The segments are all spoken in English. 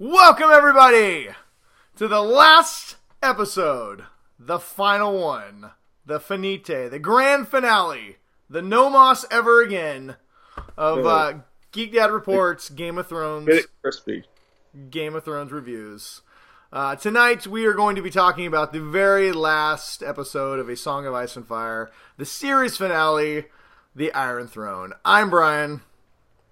Welcome, everybody, to the last episode, the final one, the finite, the grand finale, the no moss ever again of Geek Dad Reports Game of Thrones. Crispy. Game of Thrones reviews. Tonight, we are going to be talking about the very last episode of A Song of Ice and Fire, the series finale, The Iron Throne. I'm Brian.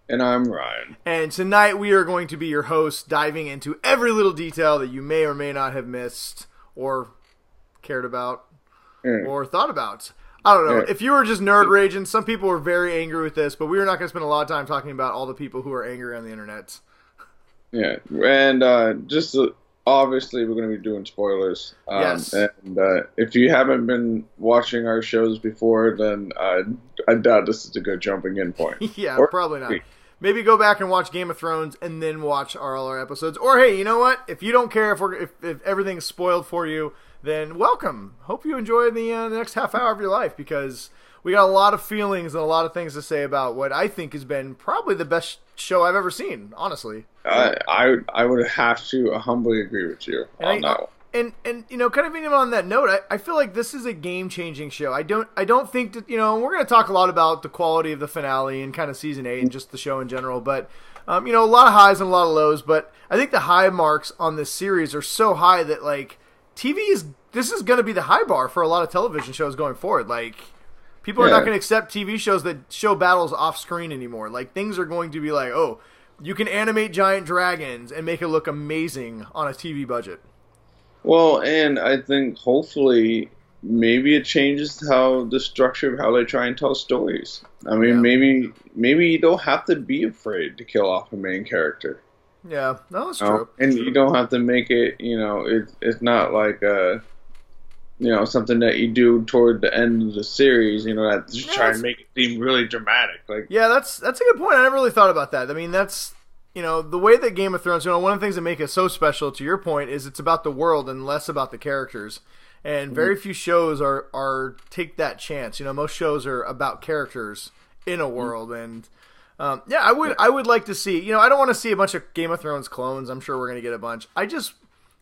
And I'm Ryan. And tonight we are going to be your hosts, diving into every little detail that you may or may not have missed or cared about or thought about. I don't know. If you were just nerd raging, some people were very angry with this, but we are not going to spend a lot of time talking about all the people who are angry on the internet. Yeah, and obviously we're going to be doing spoilers. Yes. And if you haven't been watching our shows before, then I doubt this is a good jumping in point. Yeah, probably not. Maybe go back and watch Game of Thrones and then watch all our episodes. Or hey, you know what? If you don't care if everything's spoiled for you, then welcome. Hope you enjoy the next half hour of your life, because we got a lot of feelings and a lot of things to say about what I think has been probably the best show I've ever seen, honestly. I would have to humbly agree with you on that one. And you know, kind of even on that note, I feel like this is a game-changing show. I don't think that, you know, we're going to talk a lot about the quality of the finale and kind of season 8 and just the show in general, but you know, a lot of highs and a lot of lows, but I think the high marks on this series are so high that, like, this is going to be the high bar for a lot of television shows going forward. Like, people are not going to accept TV shows that show battles off screen anymore. Like, things are going to be like, oh, you can animate giant dragons and make it look amazing on a TV budget. Well, and I think hopefully maybe it changes the structure of how they try and tell stories. I mean, maybe you don't have to be afraid to kill off a main character. Yeah, no, that's true. And you don't have to make it, you know, it's not like something that you do toward the end of the series, you know, that just try and make it seem really dramatic. Like, yeah, that's a good point. I never really thought about that. I mean, that's, you know, the way that Game of Thrones, you know, one of the things that make it so special, to your point, is it's about the world and less about the characters. And very few shows are take that chance. You know, most shows are about characters in a world. And I would like to see, you know, I don't want to see a bunch of Game of Thrones clones. I'm sure we're going to get a bunch.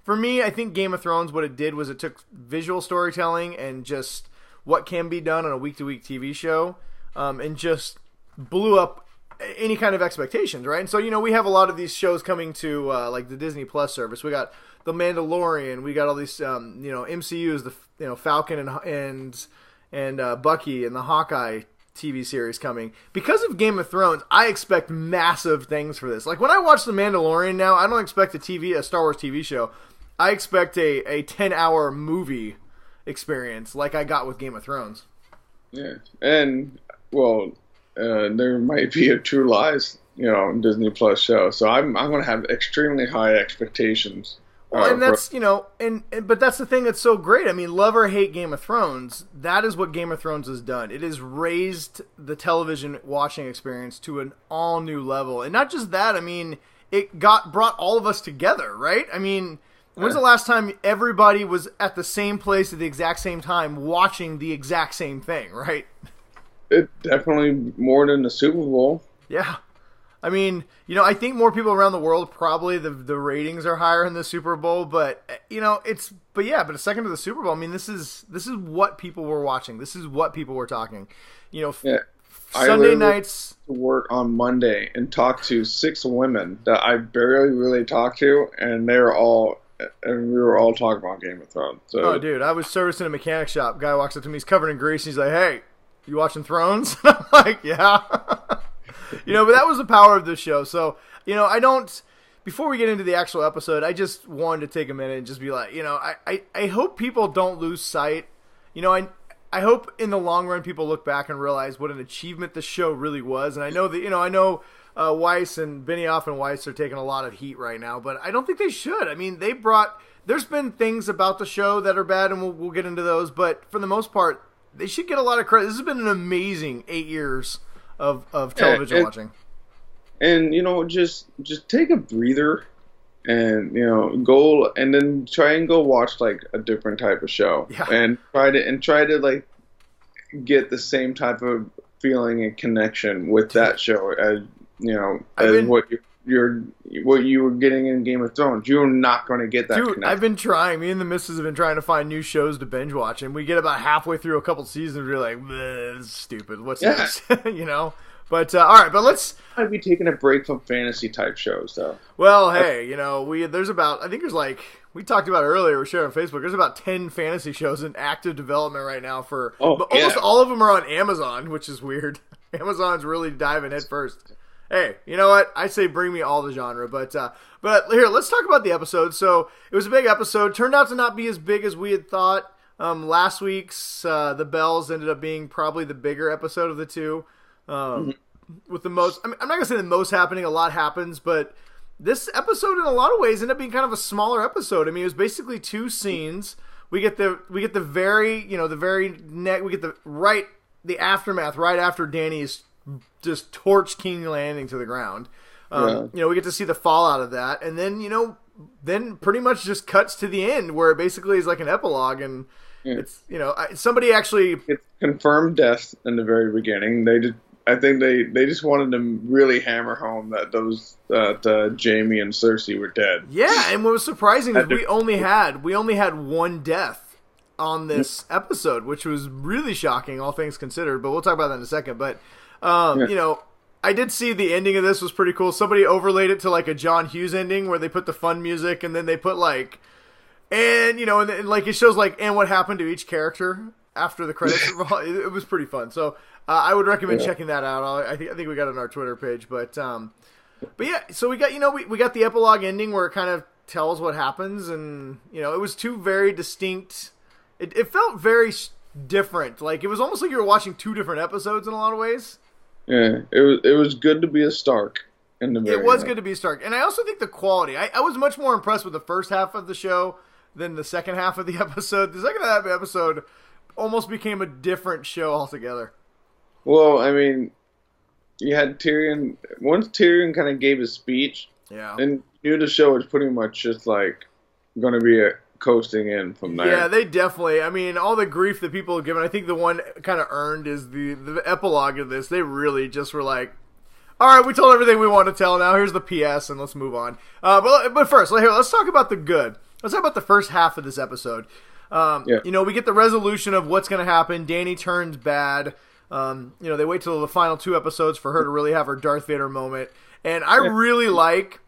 For me, I think Game of Thrones, what it did was it took visual storytelling and just what can be done on a week-to-week TV show, and just blew up any kind of expectations, right? And so, you know, we have a lot of these shows coming to like the Disney Plus service. We got The Mandalorian. We got all these, you know, MCUs, the Falcon and Bucky and the Hawkeye TV series coming. Because of Game of Thrones, I expect massive things for this. Like, when I watch The Mandalorian now, I don't expect a Star Wars TV show. I expect a 10-hour movie experience like I got with Game of Thrones. Yeah, and, well, there might be a True Lies, you know, Disney Plus show. So I'm going to have extremely high expectations. Well, and that's, you know, but that's the thing that's so great. I mean, love or hate Game of Thrones, that is what Game of Thrones has done. It has raised the television watching experience to an all new level. And not just that, I mean, it brought all of us together, right? I mean, when's the last time everybody was at the same place at the exact same time watching the exact same thing, right? It definitely more than the Super Bowl. Yeah. I mean, you know, I think more people around the world, probably the ratings are higher in the Super Bowl, but, you know, but a second to the Super Bowl, I mean, this is what people were watching. This is what people were talking. You know, Sunday nights. To work on Monday and talk to 6 women that I barely really talked to, and we were all talking about Game of Thrones. So. Oh, dude, I was servicing a mechanic shop. Guy walks up to me, he's covered in grease, and he's like, "Hey, you watching Thrones?" And I'm like, "Yeah." You know, but that was the power of this show. So, you know, before we get into the actual episode, I just wanted to take a minute and just be like, you know, I hope people don't lose sight. You know, I hope in the long run people look back and realize what an achievement this show really was. And I know that, you know, Weiss and Benioff and Weiss are taking a lot of heat right now, but I don't think they should. I mean, there's been things about the show that are bad, and we'll get into those, but for the most part, they should get a lot of credit. This has been an amazing 8 years of television watching. And, you know, just take a breather and, you know, go and then try and go watch like a different type of show. Yeah. And try to like get the same type of feeling and connection with that show as, you know, what your what you were getting in Game of Thrones. You're not going to get that Dude, connection. I've been trying. Me and the missus have been trying to find new shows to binge watch, and we get about halfway through a couple seasons, we're like, this is stupid. What's next? You know? But, all right, but let's... I'd be taking a break from fantasy-type shows, though. Well, hey, you know, there's about... I think there's like... We talked about it earlier, we shared on Facebook, there's about 10 fantasy shows in active development right now for... almost all of them are on Amazon, which is weird. Amazon's really diving head first. Hey, you know what? I say bring me all the genre, but here, let's talk about the episode. So, it was a big episode. Turned out to not be as big as we had thought. Last week's The Bells ended up being probably the bigger episode of the two. With the most... I mean, I'm not going to say the most happening. A lot happens, but this episode, in a lot of ways, ended up being kind of a smaller episode. I mean, it was basically two scenes. We get the very, you know, we get the aftermath right after Dany's just torched King Landing to the ground. You know, we get to see the fallout of that, and then, you know, then pretty much just cuts to the end where it basically is like an epilogue, and it's, you know, somebody actually... It's confirmed death in the very beginning. I think they just wanted to really hammer home that Jaime and Cersei were dead. Yeah, and what was surprising is we only had one death on this episode, which was really shocking, all things considered. But we'll talk about that in a second. But you know, I did see the ending of this was pretty cool. Somebody overlaid it to like a John Hughes ending where they put the fun music and then they put like, and you know, and like it shows like and what happened to each character after the credits. It was pretty fun. So. I would recommend checking that out. I think we got it on our Twitter page, but yeah. So we got we got the epilogue ending where it kind of tells what happens, and you know it was two very distinct. It felt very different. Like it was almost like you were watching two different episodes in a lot of ways. Yeah, it was good to be a Stark in the very It was good to be a Stark, and I also think the quality. I was much more impressed with the first half of the show than the second half of the episode. The second half of the episode almost became a different show altogether. Well, I mean, you had Tyrion. Once Tyrion kind of gave his speech, and you knew the show was pretty much just like going to be coasting in from there. Yeah, they definitely. I mean, all the grief that people have given. I think the one kind of earned is the epilogue of this. They really just were like, "All right, we told everything we want to tell. Now here's the PS, and let's move on." But first, let's talk about the good. Let's talk about the first half of this episode. You know, we get the resolution of what's going to happen. Dany turns bad. You know, they wait till the final two episodes for her to really have her Darth Vader moment. And I really like,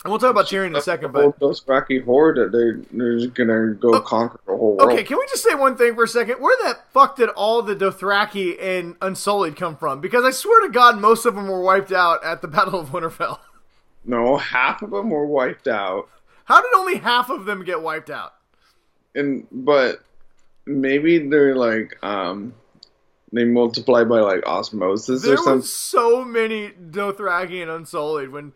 and we'll talk about Tyrion in a second, but... Those Dothraki horde, they're just going to go conquer the whole world. Okay, can we just say one thing for a second? Where the fuck did all the Dothraki and Unsullied come from? Because I swear to God, most of them were wiped out at the Battle of Winterfell. No, half of them were wiped out. How did only half of them get wiped out? But maybe they're like... They multiply by like osmosis or something. There was so many Dothraki and Unsullied when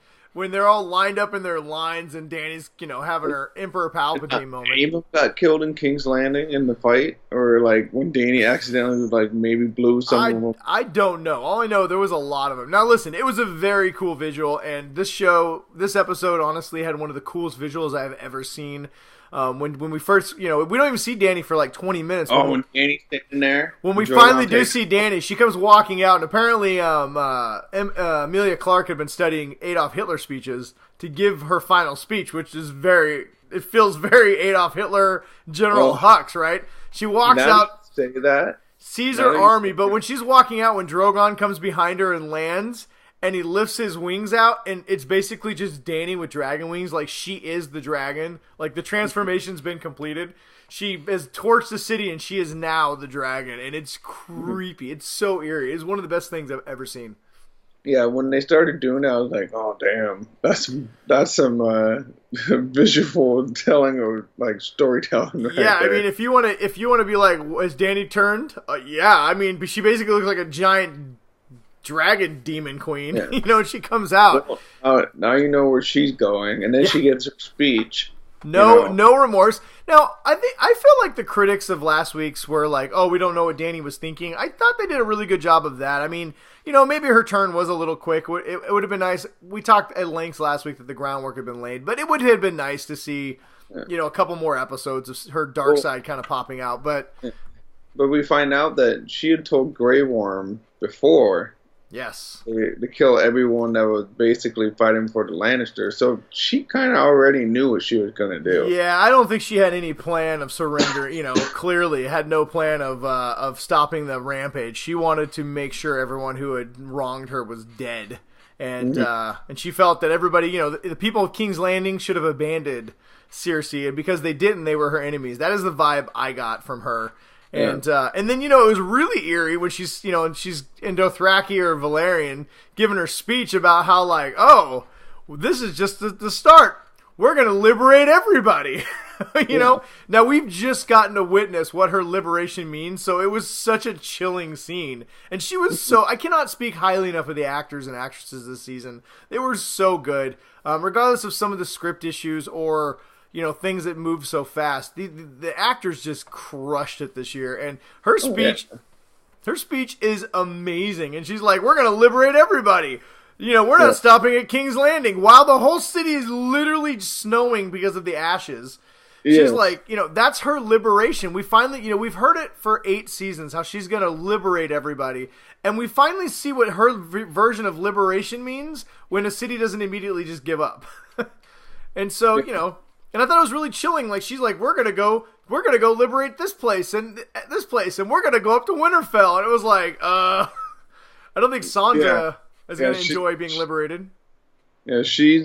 they're all lined up in their lines and Dany's, you know, having her Emperor Palpatine moment. Any of them got killed in King's Landing in the fight, or like when Dany accidentally like maybe blew someone. I don't know. All I know, there was a lot of them. Now listen, it was a very cool visual, and this episode honestly had one of the coolest visuals I've ever seen. When we first, you know, we don't even see Dany for like 20 minutes. When Dany's sitting there. When we finally do see Dany, she comes walking out, and apparently Amelia Clark had been studying Adolf Hitler speeches to give her final speech, which is it feels very Adolf Hitler, General Hux, right? She walks out, say that, sees her army, but when she's walking out, when Drogon comes behind her and lands, and he lifts his wings out, and it's basically just Dany with dragon wings. Like, she is the dragon. Like, the transformation's been completed. She has torched the city, and she is now the dragon. And it's creepy. It's so eerie. It's one of the best things I've ever seen. Yeah, when they started doing that, I was like, oh, damn. That's some visual telling or, like, storytelling. Right yeah, there. I mean, if you want to be like, has Dany turned? Yeah, I mean, she basically looks like a giant dragon demon queen, you know, and she comes out. Well, now you know where she's going, and then she gets her speech. No remorse. Now, I feel like the critics of last week's were like, oh, we don't know what Dany was thinking. I thought they did a really good job of that. I mean, you know, maybe her turn was a little quick. It would have been nice. We talked at length last week that the groundwork had been laid, but it would have been nice to see, you know, a couple more episodes of her dark side kind of popping out. But we find out that she had told Grey Worm before Yes. to kill everyone that was basically fighting for the Lannisters. So she kind of already knew what she was going to do. Yeah, I don't think she had any plan of surrender. Clearly had no plan of stopping the rampage. She wanted to make sure everyone who had wronged her was dead, and she felt that everybody, the people of King's Landing should have abandoned Cersei, and because they didn't, they were her enemies. That is the vibe I got from her. And and then it was really eerie when she's she's in Dothraki or Valerian giving her speech about how like, oh, this is just the start. We're gonna liberate everybody. Now we've just gotten to witness what her liberation means, so it was such a chilling scene. And she was I cannot speak highly enough of the actors and actresses this season. They were so good, regardless of some of the script issues or things that move so fast. The actors just crushed it this year, and her speech is amazing. And she's like, "We're gonna liberate everybody. We're not stopping at King's Landing," while the whole city is literally snowing because of the ashes. She's like, that's her liberation. We finally, we've heard it for 8 seasons how she's gonna liberate everybody, and we finally see what her version of liberation means when a city doesn't immediately just give up. And so, and I thought it was really chilling. Like, she's like, we're gonna go liberate this place, and we're gonna go up to Winterfell. And it was like, I don't think Sansa is gonna enjoy being liberated. Yeah, she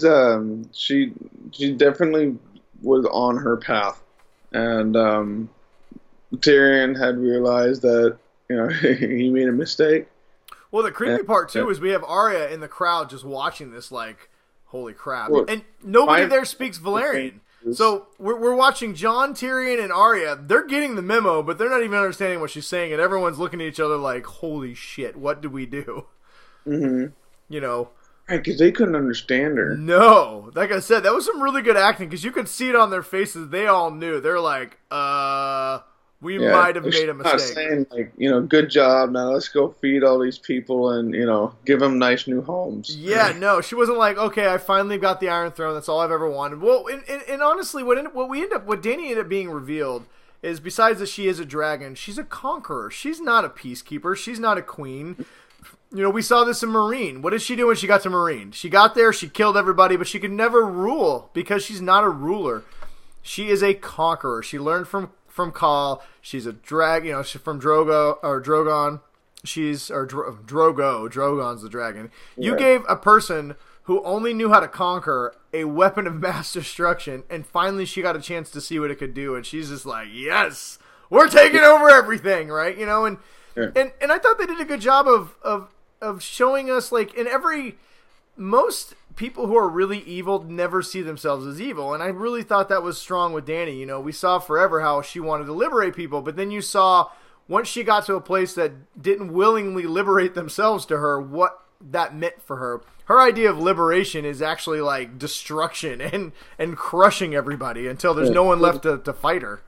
definitely was on her path, and Tyrion had realized that he made a mistake. Well, the creepy part too is we have Arya in the crowd just watching this, like, holy crap, and nobody there speaks Valyrian. So we're watching Jon, Tyrion, and Arya. They're getting the memo, but they're not even understanding what she's saying, and everyone's looking at each other like, "Holy shit, what do we do?" Mm-hmm. Right, because they couldn't understand her. No, like I said, that was some really good acting because you could see it on their faces. They all knew. They're like, we might have made a mistake. Not saying like, good job. Now let's go feed all these people and give them nice new homes. Yeah, no, she wasn't like, okay, I finally got the Iron Throne. That's all I've ever wanted. Well, and honestly, what Dany ended up being revealed is, besides that she is a dragon, she's a conqueror. She's not a peacekeeper. She's not a queen. We saw this in Meereen. What did she do when she got to Meereen? She got there, she killed everybody, but she could never rule because she's not a ruler. She is a conqueror. She learned from Khal. She's a she's from Drogon. Drogo. Drogon's the dragon. Yeah. You gave a person who only knew how to conquer a weapon of mass destruction, and finally she got a chance to see what it could do, and she's just like, yes, we're taking over everything, right? And I thought they did a good job of showing us, like, most people who are really evil never see themselves as evil, and I really thought that was strong with Dany. We saw forever how she wanted to liberate people, but then you saw, once she got to a place that didn't willingly liberate themselves to her, what that meant for her. Her idea of liberation is actually like destruction and crushing everybody until there's no one left to fight her.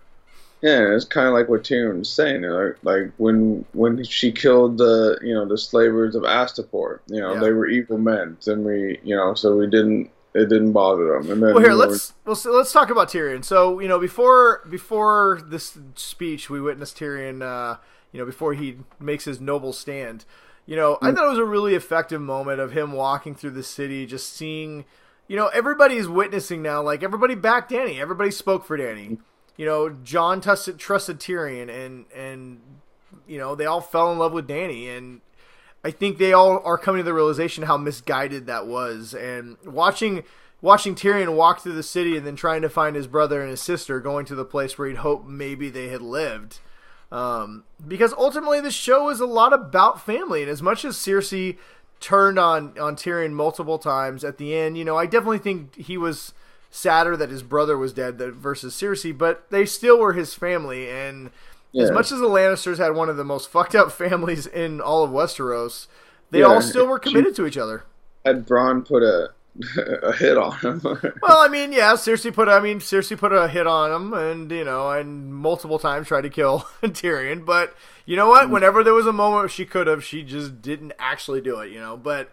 Yeah, it's kind of like what Tyrion was saying. Like when she killed the slavers of Astapor, they were evil men, and so it didn't bother them. And then, well, here let's talk about Tyrion. So before this speech, we witnessed Tyrion. Before he makes his noble stand. I thought it was a really effective moment of him walking through the city, just seeing, everybody's witnessing now. Like, everybody backed Dany. Everybody spoke for Dany. Jon trusted Tyrion, and they all fell in love with Dany, and I think they all are coming to the realization how misguided that was. And watching Tyrion walk through the city and then trying to find his brother and his sister, going to the place where he'd hoped maybe they had lived. Because ultimately this show is a lot about family, and as much as Cersei turned on Tyrion multiple times at the end, I definitely think he was sadder that his brother was dead versus Cersei, but they still were his family, and as much as the Lannisters had one of the most fucked up families in all of Westeros, they all still were committed to each other. Had Bronn put a hit on him. Well, Cersei put a hit on him, and multiple times tried to kill Tyrion. But you know what? Whenever there was a moment she could have, she just didn't actually do it. But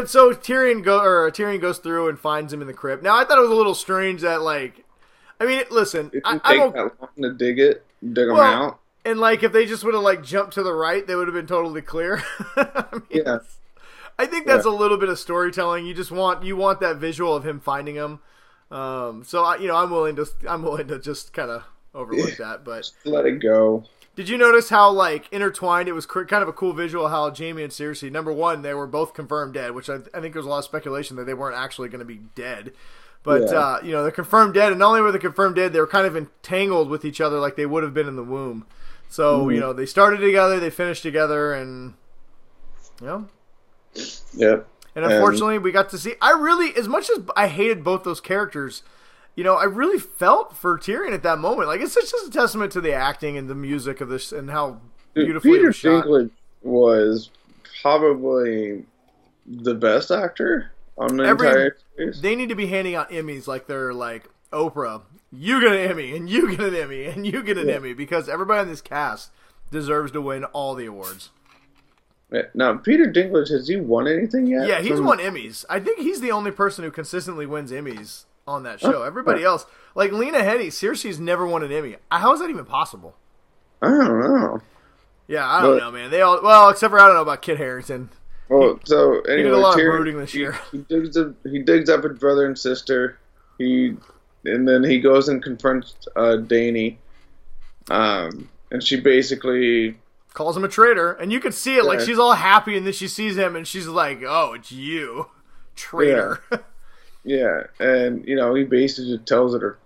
so Tyrion goes through and finds him in the crypt. Now I thought it was a little strange that listen, it didn't take that long to dig him out. And if they just would have jumped to the right, they would have been totally clear. I think that's a little bit of storytelling. You want that visual of him finding him. So I'm willing to just kind of overlook that, but just let it go. Did you notice how like intertwined it was? Kind of a cool visual how Jamie and Cersei, number one, they were both confirmed dead, which I think there was a lot of speculation that they weren't actually going to be dead. But they're confirmed dead, and not only were they confirmed dead, they were kind of entangled with each other like they would have been in the womb. So they started together, they finished together, and Yep. And unfortunately, we got to see. As much as I hated both those characters, I really felt for Tyrion at that moment. Like, it's just a testament to the acting and the music of this and how beautifully Peter it was shot. Dinklage was probably the best actor on the entire series. They need to be handing out Emmys like they're like Oprah. You get an Emmy, and you get an Emmy, and you get an Emmy, because everybody in this cast deserves to win all the awards. Now, Peter Dinklage, has he won anything yet? Yeah, he's won Emmys. I think he's the only person who consistently wins Emmys on that show. Everybody else, like Lena Headey, Cersei's never won an Emmy. How is that even possible? I don't know. Yeah, I don't know, man. They all, well, except for I don't know about Kit Harington. Well, so anyway, he did a lot of brooding this year. He digs up his brother and sister. And then he goes and confronts Dany. And she basically calls him a traitor, and you can see it. Like, she's all happy, and then she sees him, and she's like, "Oh, it's you, traitor." Yeah, and he basically just tells her,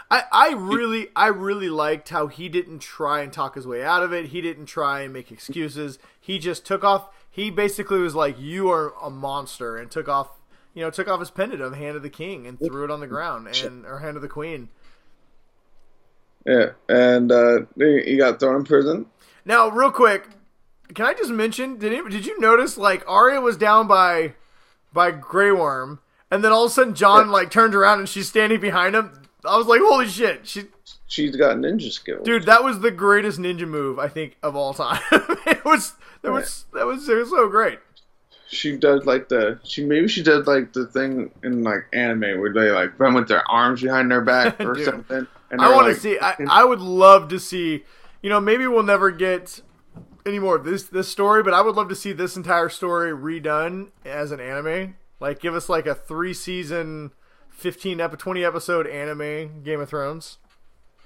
I really liked how he didn't try and talk his way out of it. He didn't try and make excuses. He just took off. He basically was like, "You are a monster," and took off his pendant of Hand of the King and threw it on the ground, or Hand of the Queen. Yeah, and he got thrown in prison. Now, real quick, can I just mention? Did you notice like Arya was down by Grey Worm, and then all of a sudden Jon like turned around and she's standing behind him? I was like, holy shit! She's got ninja skills, dude. That was the greatest ninja move I think of all time. It was so great. She does like the thing in like anime where they like run with their arms behind their back or something. And I want to see. I would love to see. Maybe we'll never get any more of this story, but I would love to see this entire story redone as an anime. Like, give us like a 3-season, 20 episode anime Game of Thrones.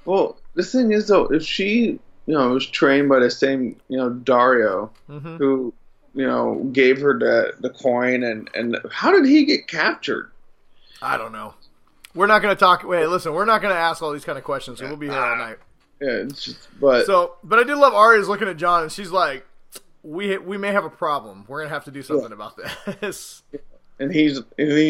Well, the thing is though, if she was trained by the same Dario who gave her the coin, and how did he get captured? I don't know. We're not going to talk. Wait, listen. We're not going to ask all these kind of questions. So we'll be here all night. Yeah, but I did love Arya's looking at Jon, and she's like, "We may have a problem. We're going to have to do something about this." And he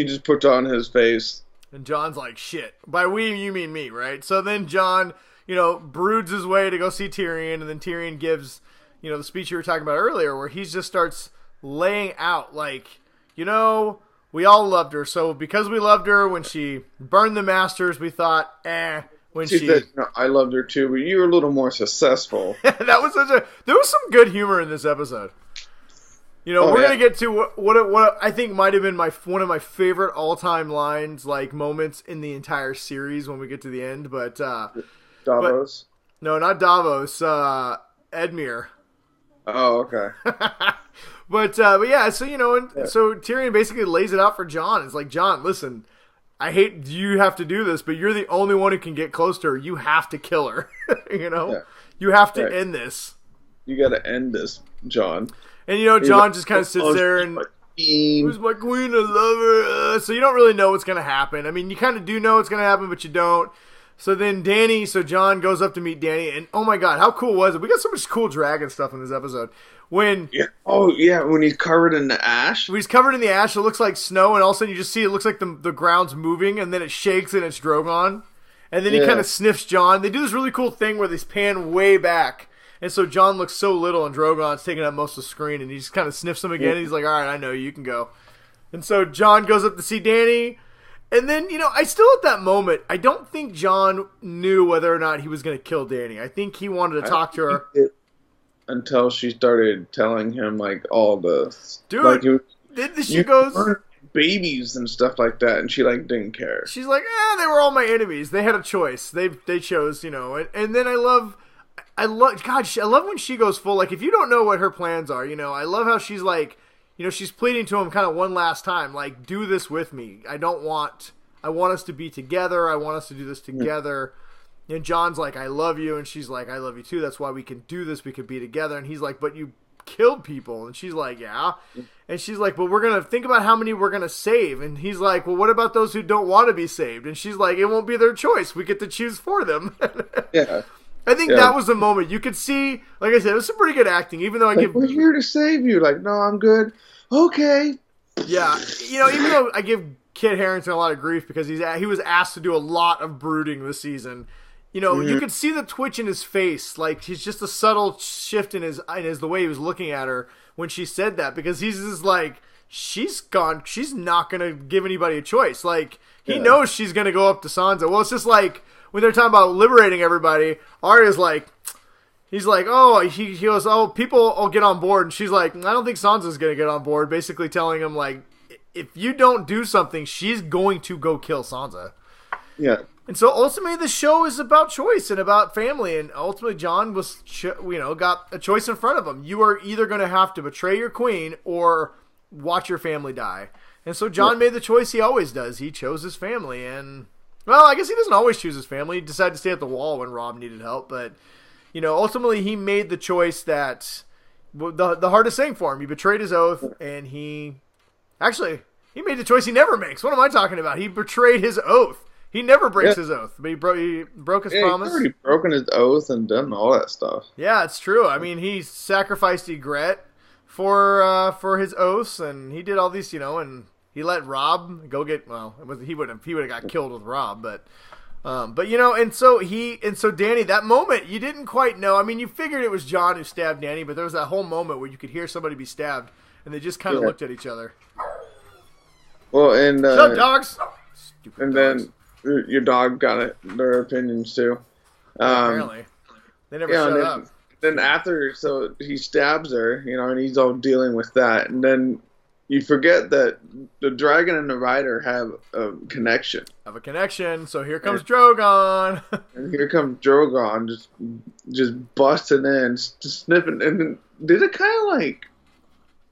just puts on his face, and Jon's like, "Shit." By we, you mean me, right? So then Jon, broods his way to go see Tyrion, and then Tyrion gives, the speech you were talking about earlier, where he just starts laying out like, we all loved her. So because we loved her when she burned the Masters, we thought, when she said, "No, I loved her too, but you were a little more successful." There was some good humor in this episode. We're gonna get to what I think might have been one of my favorite all-time lines, like moments in the entire series when we get to the end. But Davos? No, not Davos. Edmure. Oh, okay. But yeah, so so Tyrion basically lays it out for Jon. It's like, Jon, listen, I hate you have to do this, but you're the only one who can get close to her. You have to kill her. You have to end this. You got to end this, Jon. And Jon just kind of sits there and, "Who's my queen? I love her." So you don't really know what's gonna happen. I mean, you kind of do know what's gonna happen, but you don't. So then Jon goes up to meet Dany, and oh my god, how cool was it? We got so much cool dragon stuff in this episode. When he's covered in the ash. When he's covered in the ash, it looks like snow, and all of a sudden you just see it looks like the ground's moving, and then it shakes, and it's Drogon. And then he kind of sniffs Jon. They do this really cool thing where they pan way back, and so Jon looks so little, and Drogon's taking up most of the screen, and he just kind of sniffs him again, and he's like, "All right, I know, you can go." And so Jon goes up to see Dany. And then, I still at that moment, I don't think Jon knew whether or not he was going to kill Dany. I think he wanted to talk to her. Until she started telling him, like, all this. Dude, like, she goes... babies and stuff like that, and she, like, didn't care. She's like, they were all my enemies. They had a choice. They chose, And then I love... I love I love when she goes full. Like, if you don't know what her plans are, I love how she's like, she's pleading to him kind of one last time, like, do this with me. I want us to be together. I want us to do this together. And John's like, I love you. And she's like, I love you too. That's why we can do this. We can be together. And he's like, but you killed people. And she's like, yeah. And she's like, but we're going to think about how many we're going to save. And he's like, well, what about those who don't want to be saved? And she's like, it won't be their choice. We get to choose for them. Yeah. I think that was the moment. You could see, like I said, it was some pretty good acting, even though we're here to save you. Like, no, I'm good. Okay. Yeah. Even though I give Kit Harington a lot of grief because he was asked to do a lot of brooding this season. You could see the twitch in his face, like he's just a subtle shift in the way he was looking at her when she said that, because he's just like, she's not gonna give anybody a choice. Like, he knows she's gonna go up to Sansa. Well, it's just like when they're talking about liberating everybody, Arya's like, he's like, oh, he goes, oh, people will get on board, and she's like, I don't think Sansa's gonna get on board, basically telling him like, if you don't do something, she's going to go kill Sansa. Yeah. And so ultimately the show is about choice and about family, and ultimately John was, got a choice in front of him. You are either going to have to betray your queen or watch your family die. And so John made the choice he always does. He chose his family, and, well, I guess he doesn't always choose his family. He decided to stay at the wall when Robb needed help, but, ultimately he made the choice that the hardest thing for him. He betrayed his oath, and he made the choice he never makes. What am I talking about? He betrayed his oath. He never breaks his oath, but he broke his promise. He's already broken his oath and done all that stuff. Yeah, it's true. I mean, he sacrificed Ygritte for his oaths, and he did all these, and he let Robb go get. Well, he would have got killed with Robb, but and so Dany, that moment you didn't quite know. I mean, you figured it was Jon who stabbed Dany, but there was that whole moment where you could hear somebody be stabbed, and they just kind of looked at each other. Well, and shut up, dogs. Stupid and dogs. Then your dog got their opinions too. Apparently, they never shut up. Then after, so he stabs her, and he's all dealing with that, and then you forget that the dragon and the rider have a connection. So here comes Drogon. And here comes Drogon, just busting in, just sniffing. And then, did it kind of like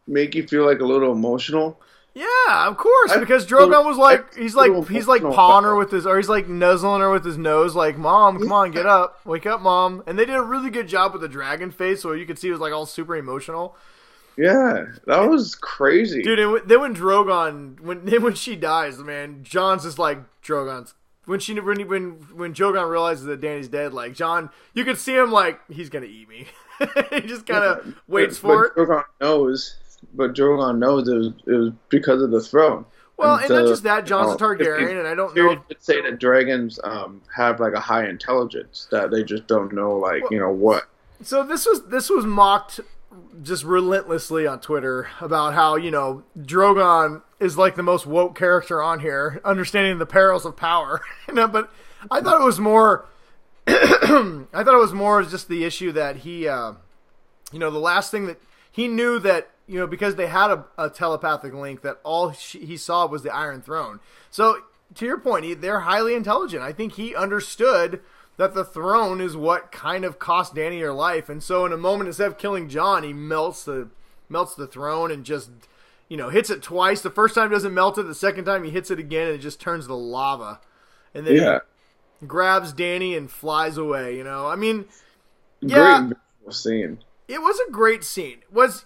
make you feel like a little emotional? Yeah, of course, because Drogon was like, he's like pawing her with his, or he's like nuzzling her with his nose, like, Mom, come on, get up, wake up, Mom. And they did a really good job with the dragon face, so you could see it was like all super emotional. Yeah, that was crazy, dude. And then when Drogon, when she dies, man, Jon's just like Drogon's. When Drogon realizes that Dany's dead, like Jon, you could see him like, he's gonna eat me. He just kind of waits for it. But Drogon knows it was because of the throne. Well, and not just that, Jon's a Targaryen, and I don't know. You could say that dragons have like a high intelligence that they just don't know, like, what. So this was mocked just relentlessly on Twitter about how, Drogon is like the most woke character on here, understanding the perils of power. But I thought it was more. I thought it was more just the issue that he, the last thing that he knew that. Because they had a telepathic link, that all he saw was the Iron Throne. So, to your point, they're highly intelligent. I think he understood that the throne is what kind of cost Dany her life. And so, in a moment, instead of killing Jon, he melts the throne and just, hits it twice. The first time doesn't melt it. The second time he hits it again and it just turns to lava. And then he grabs Dany and flies away, I mean, great scene. It was a great scene. It was,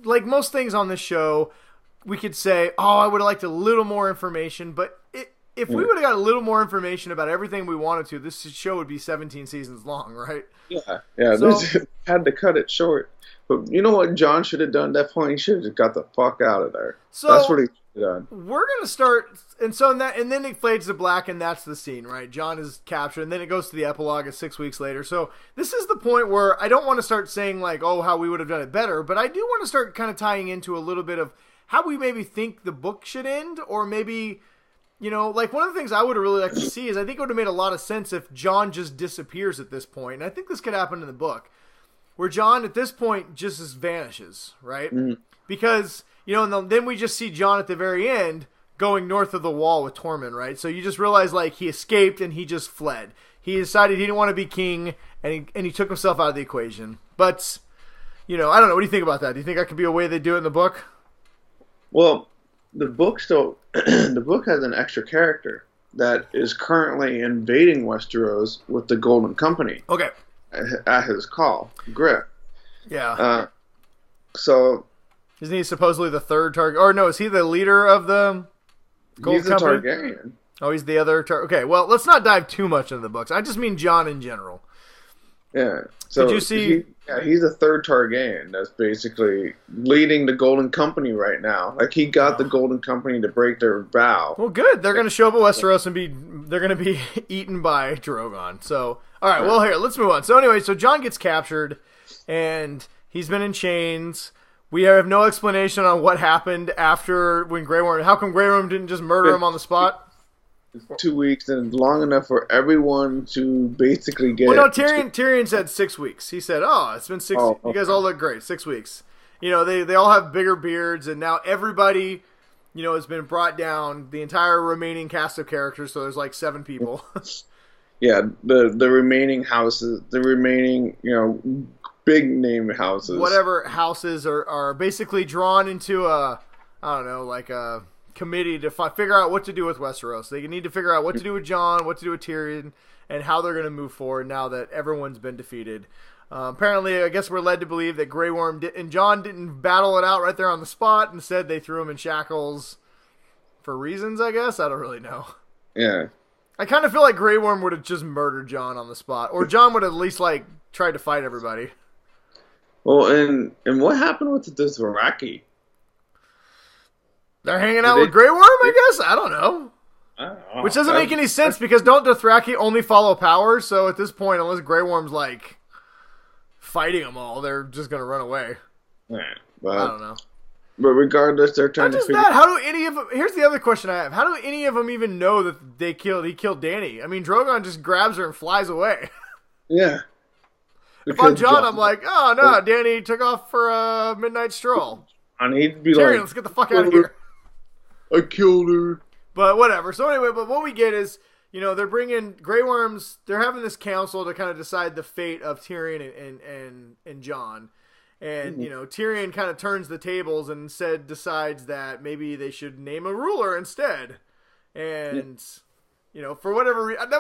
like most things on this show, we could say, oh, I would have liked a little more information. But if we would have got a little more information about everything we wanted to, this show would be 17 seasons long, right? Yeah. So, this had to cut it short. But you know what Jon should have done at that point? He should have just got the fuck out of there. So that's what he should have done. We're going to start, and then it fades to black, and that's the scene, right? Jon is captured, and then it goes to the epilogue of 6 weeks later. So this is the point where I don't want to start saying, like, oh, how we would have done it better, but I do want to start kind of tying into a little bit of how we maybe think the book should end, or maybe, like one of the things I would have really liked to see is I think it would have made a lot of sense if Jon just disappears at this point, and I think this could happen in the book, where Jon at this point just vanishes, right? Mm-hmm. Because, and then we just see Jon at the very end going north of the wall with Tormund, right? So you just realize like he escaped and he just fled. He decided he didn't want to be king, and he took himself out of the equation. But, I don't know. What do you think about that? Do you think that could be a way they do it in the book? Well, the book the book has an extra character that is currently invading Westeros with the Golden Company. Okay. At his call, Griff. Yeah. So isn't he supposedly the third Targaryen? Or no, is he the leader of the Golden Company? He's a Targaryen. Oh, he's the other Okay, well, let's not dive too much into the books. I just mean Jon in general. Yeah. So did you see? He's a third Targaryen that's basically leading the Golden Company right now. Like he got the Golden Company to break their vow. Well, good. They're going to show up at Westeros and they're going to be eaten by Drogon. So, all right. Well, here, let's move on. So anyway, Jon gets captured and he's been in chains. We have no explanation on what happened after when Grey Worm. How come Grey Worm didn't just murder him on the spot? 2 weeks, and it's long enough for everyone to basically get. Well, no, Tyrion said 6 weeks. He said, it's been 6 weeks. You guys all look great. 6 weeks. They all have bigger beards, and now everybody, has been brought down. The entire remaining cast of characters, so there's like 7 people. Yeah, the remaining houses, the remaining, big name houses. Whatever houses are basically drawn into a committee to figure out what to do with Westeros. They need to figure out what to do with Jon, what to do with Tyrion, and how they're going to move forward now that everyone's been defeated. Apparently, I guess we're led to believe that Grey Worm and Jon didn't battle it out right there on the spot. Instead, they threw him in shackles for reasons, I guess. I don't really know. Yeah. I kind of feel like Grey Worm would have just murdered Jon on the spot. Or Jon would have at least, tried to fight everybody. Well, and what happened with the Dothraki? They're hanging out with Grey Worm, I guess? I don't know. Which doesn't make any sense because don't Dothraki only follow power? So at this point, unless Grey Worm's fighting them all, they're just going to run away. Yeah, I don't know. But regardless, they're trying to figure out. How do any of them... Here's the other question I have. How do any of them even know that he killed Dany? I mean, Drogon just grabs her and flies away. Yeah. If I'm Jon, I'm like, oh, no, Dany took off for a midnight stroll. And he'd be Tyrion, let's get the fuck out of here. I killed her. But whatever. So anyway, but what we get is, they're bringing Grey Worms. They're having this council to kind of decide the fate of Tyrion and Jon. And, Tyrion kind of turns the tables and decides that maybe they should name a ruler instead. And, for whatever reason, the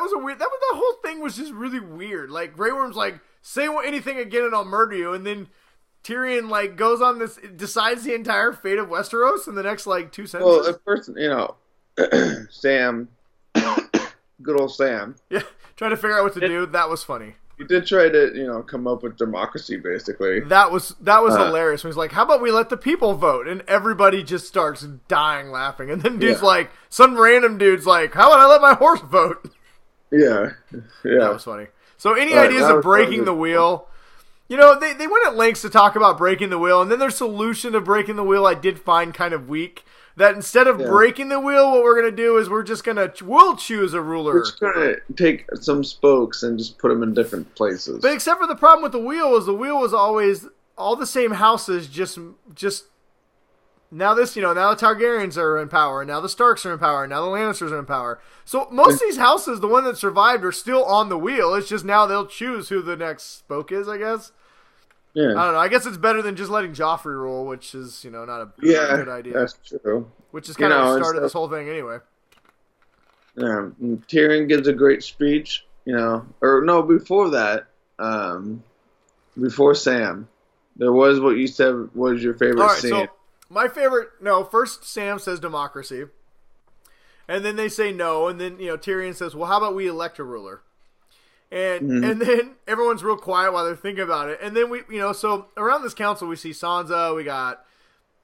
whole thing was just really weird. Like, Grey Worm's like, say anything again and I'll murder you. And then Tyrion, goes on this, decides the entire fate of Westeros in the next, 2 sentences. Well, at first, Sam, good old Sam. Yeah, trying to figure out what to do. That was funny. He did try to, come up with democracy, basically. That was hilarious. He was like, how about we let the people vote? And everybody just starts dying laughing. And then some random dude's like, how about I let my horse vote? Yeah. That was funny. So any ideas of breaking the wheel? They went at lengths to talk about breaking the wheel, and then their solution to breaking the wheel I did find kind of weak. That instead of breaking the wheel, what we're going to do is we'll choose a ruler. We're just going to take some spokes and just put them in different places. But except for the problem with the wheel was always all the same houses, just now the Targaryens are in power, now the Starks are in power, now the Lannisters are in power. So most of these houses, the one that survived, are still on the wheel. It's just now they'll choose who the next spoke is, I guess. Yeah. I don't know. I guess it's better than just letting Joffrey rule, which is, not a good idea. That's true. Which is kind of what started this whole thing anyway. Yeah. Tyrion gives a great speech, before that, before Sam, there was what you said was your favorite scene. So my favorite, first Sam says democracy, and then they say no, and then, Tyrion says, well, how about we elect a ruler? And and then everyone's real quiet while they're thinking about it. And then we, so around this council we see Sansa, we got,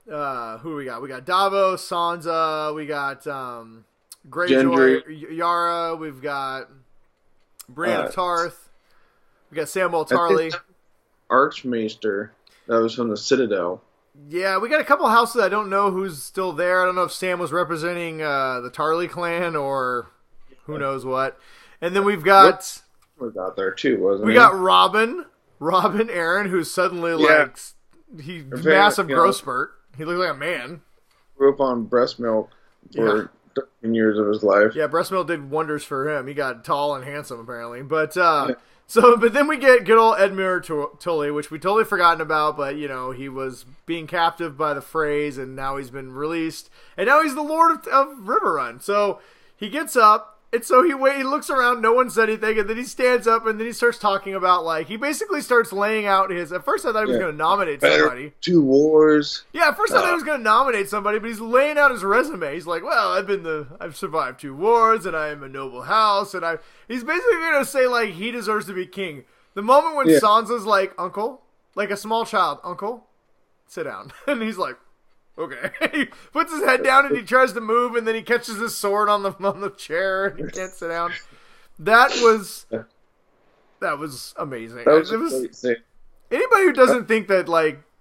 who do we got? We got Davos, Sansa, we got Greyjoy, Yara, we've got Brienne of Tarth, we got Samwell Tarly. Archmaester, that was from the Citadel. Yeah, we got a couple houses. I don't know who's still there. I don't know if Sam was representing the Tarly clan or who knows what. And then we've got... was out there too, wasn't we? We got Robin Aaron, who's suddenly he's massive growth spurt. He looks like a man. Grew up on breast milk for 13 years of his life. Yeah, breast milk did wonders for him. He got tall and handsome, apparently. But Yeah. but then we get good old Edmure Tully, which we totally forgotten about. But he was being captive by the Freys, and now he's been released, and now he's the Lord of Riverrun. So he gets up. And so he looks around, no one said anything, and then he stands up, and then he starts talking about, he basically starts laying out his... At first I thought he was going to nominate somebody. 2 wars. Yeah, at first I thought he was going to nominate somebody, but he's laying out his resume. He's like, well, I've survived 2 wars, and I am a noble house, and he's basically going to say, he deserves to be king. The moment when Sansa's like, uncle, like a small child, uncle, sit down. And he's like, okay. He puts his head down and he tries to move, and then he catches his sword on the chair and he can't sit down. That was amazing. Anybody who doesn't think that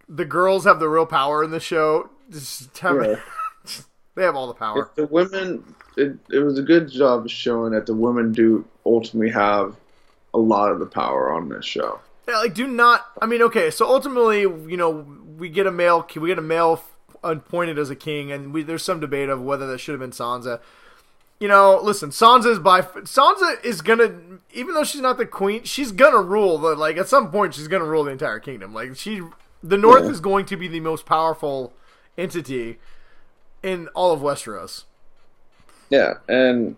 the girls have the real power in the show, they have all the power. The women, it was a good job of showing that the women do ultimately have a lot of the power on this show. Yeah, okay, so ultimately, we get a male appointed as a king, and there's some debate of whether that should have been Sansa. Listen, Sansa is gonna, even though she's not the queen, she's gonna rule. At some point, she's gonna rule the entire kingdom. The North is going to be the most powerful entity in all of Westeros. Yeah, and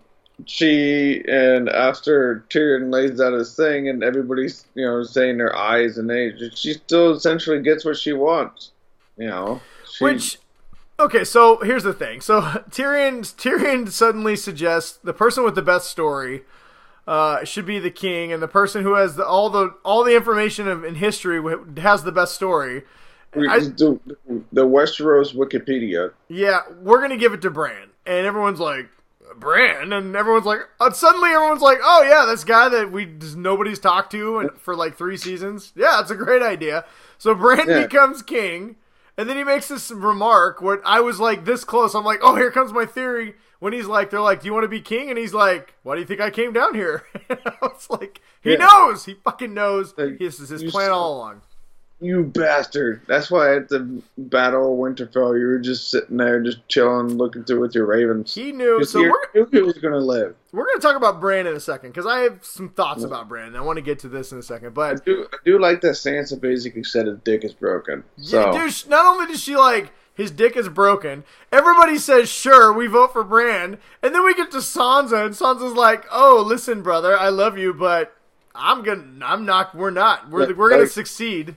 after Tyrion lays out his thing, and everybody's saying their eyes and she still essentially gets what she wants. Okay, so here's the thing. So Tyrion suddenly suggests the person with the best story should be the king, and the person who has all the information in history has the best story. The Westeros Wikipedia. Yeah, we're gonna give it to Bran, and everyone's like, Bran, and everyone's like, suddenly everyone's like, oh yeah, this guy that nobody's talked to for 3 seasons. Yeah, it's a great idea. So Bran becomes king. And then he makes this remark where I was this close. I'm like, oh, here comes my theory. When they're like, do you want to be king? And he's like, why do you think I came down here? I was like, he knows. He fucking knows. This is his plan all along. You bastard. That's why at the Battle of Winterfell, you were just sitting there, just chilling, looking through with your ravens. He knew. So he was going to live. We're going to talk about Bran in a second, because I have some thoughts about Bran. I want to get to this in a second. But I do like that Sansa basically said his dick is broken. So. Yeah, dude, not only does she his dick is broken, everybody says, sure, we vote for Bran. And then we get to Sansa, and Sansa's like, oh, listen, brother, I love you, but we're not. We're going to succeed.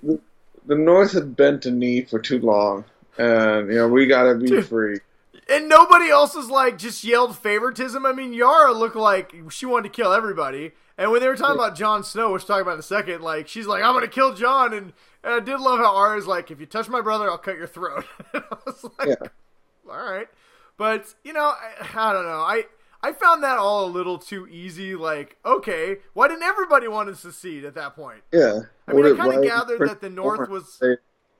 The North had bent a knee for too long, and we gotta be free. And nobody else is just yelled favoritism. I mean, Yara looked like she wanted to kill everybody. And when they were talking about Jon Snow, which we'll talk about in a second, she's like, I'm gonna kill Jon. And I did love how Arya's like, if you touch my brother, I'll cut your throat. I was like, all right. But I don't know. I found that all a little too easy. Okay, why didn't everybody want to secede at that point? Yeah. I mean, I kind of gathered that the North was...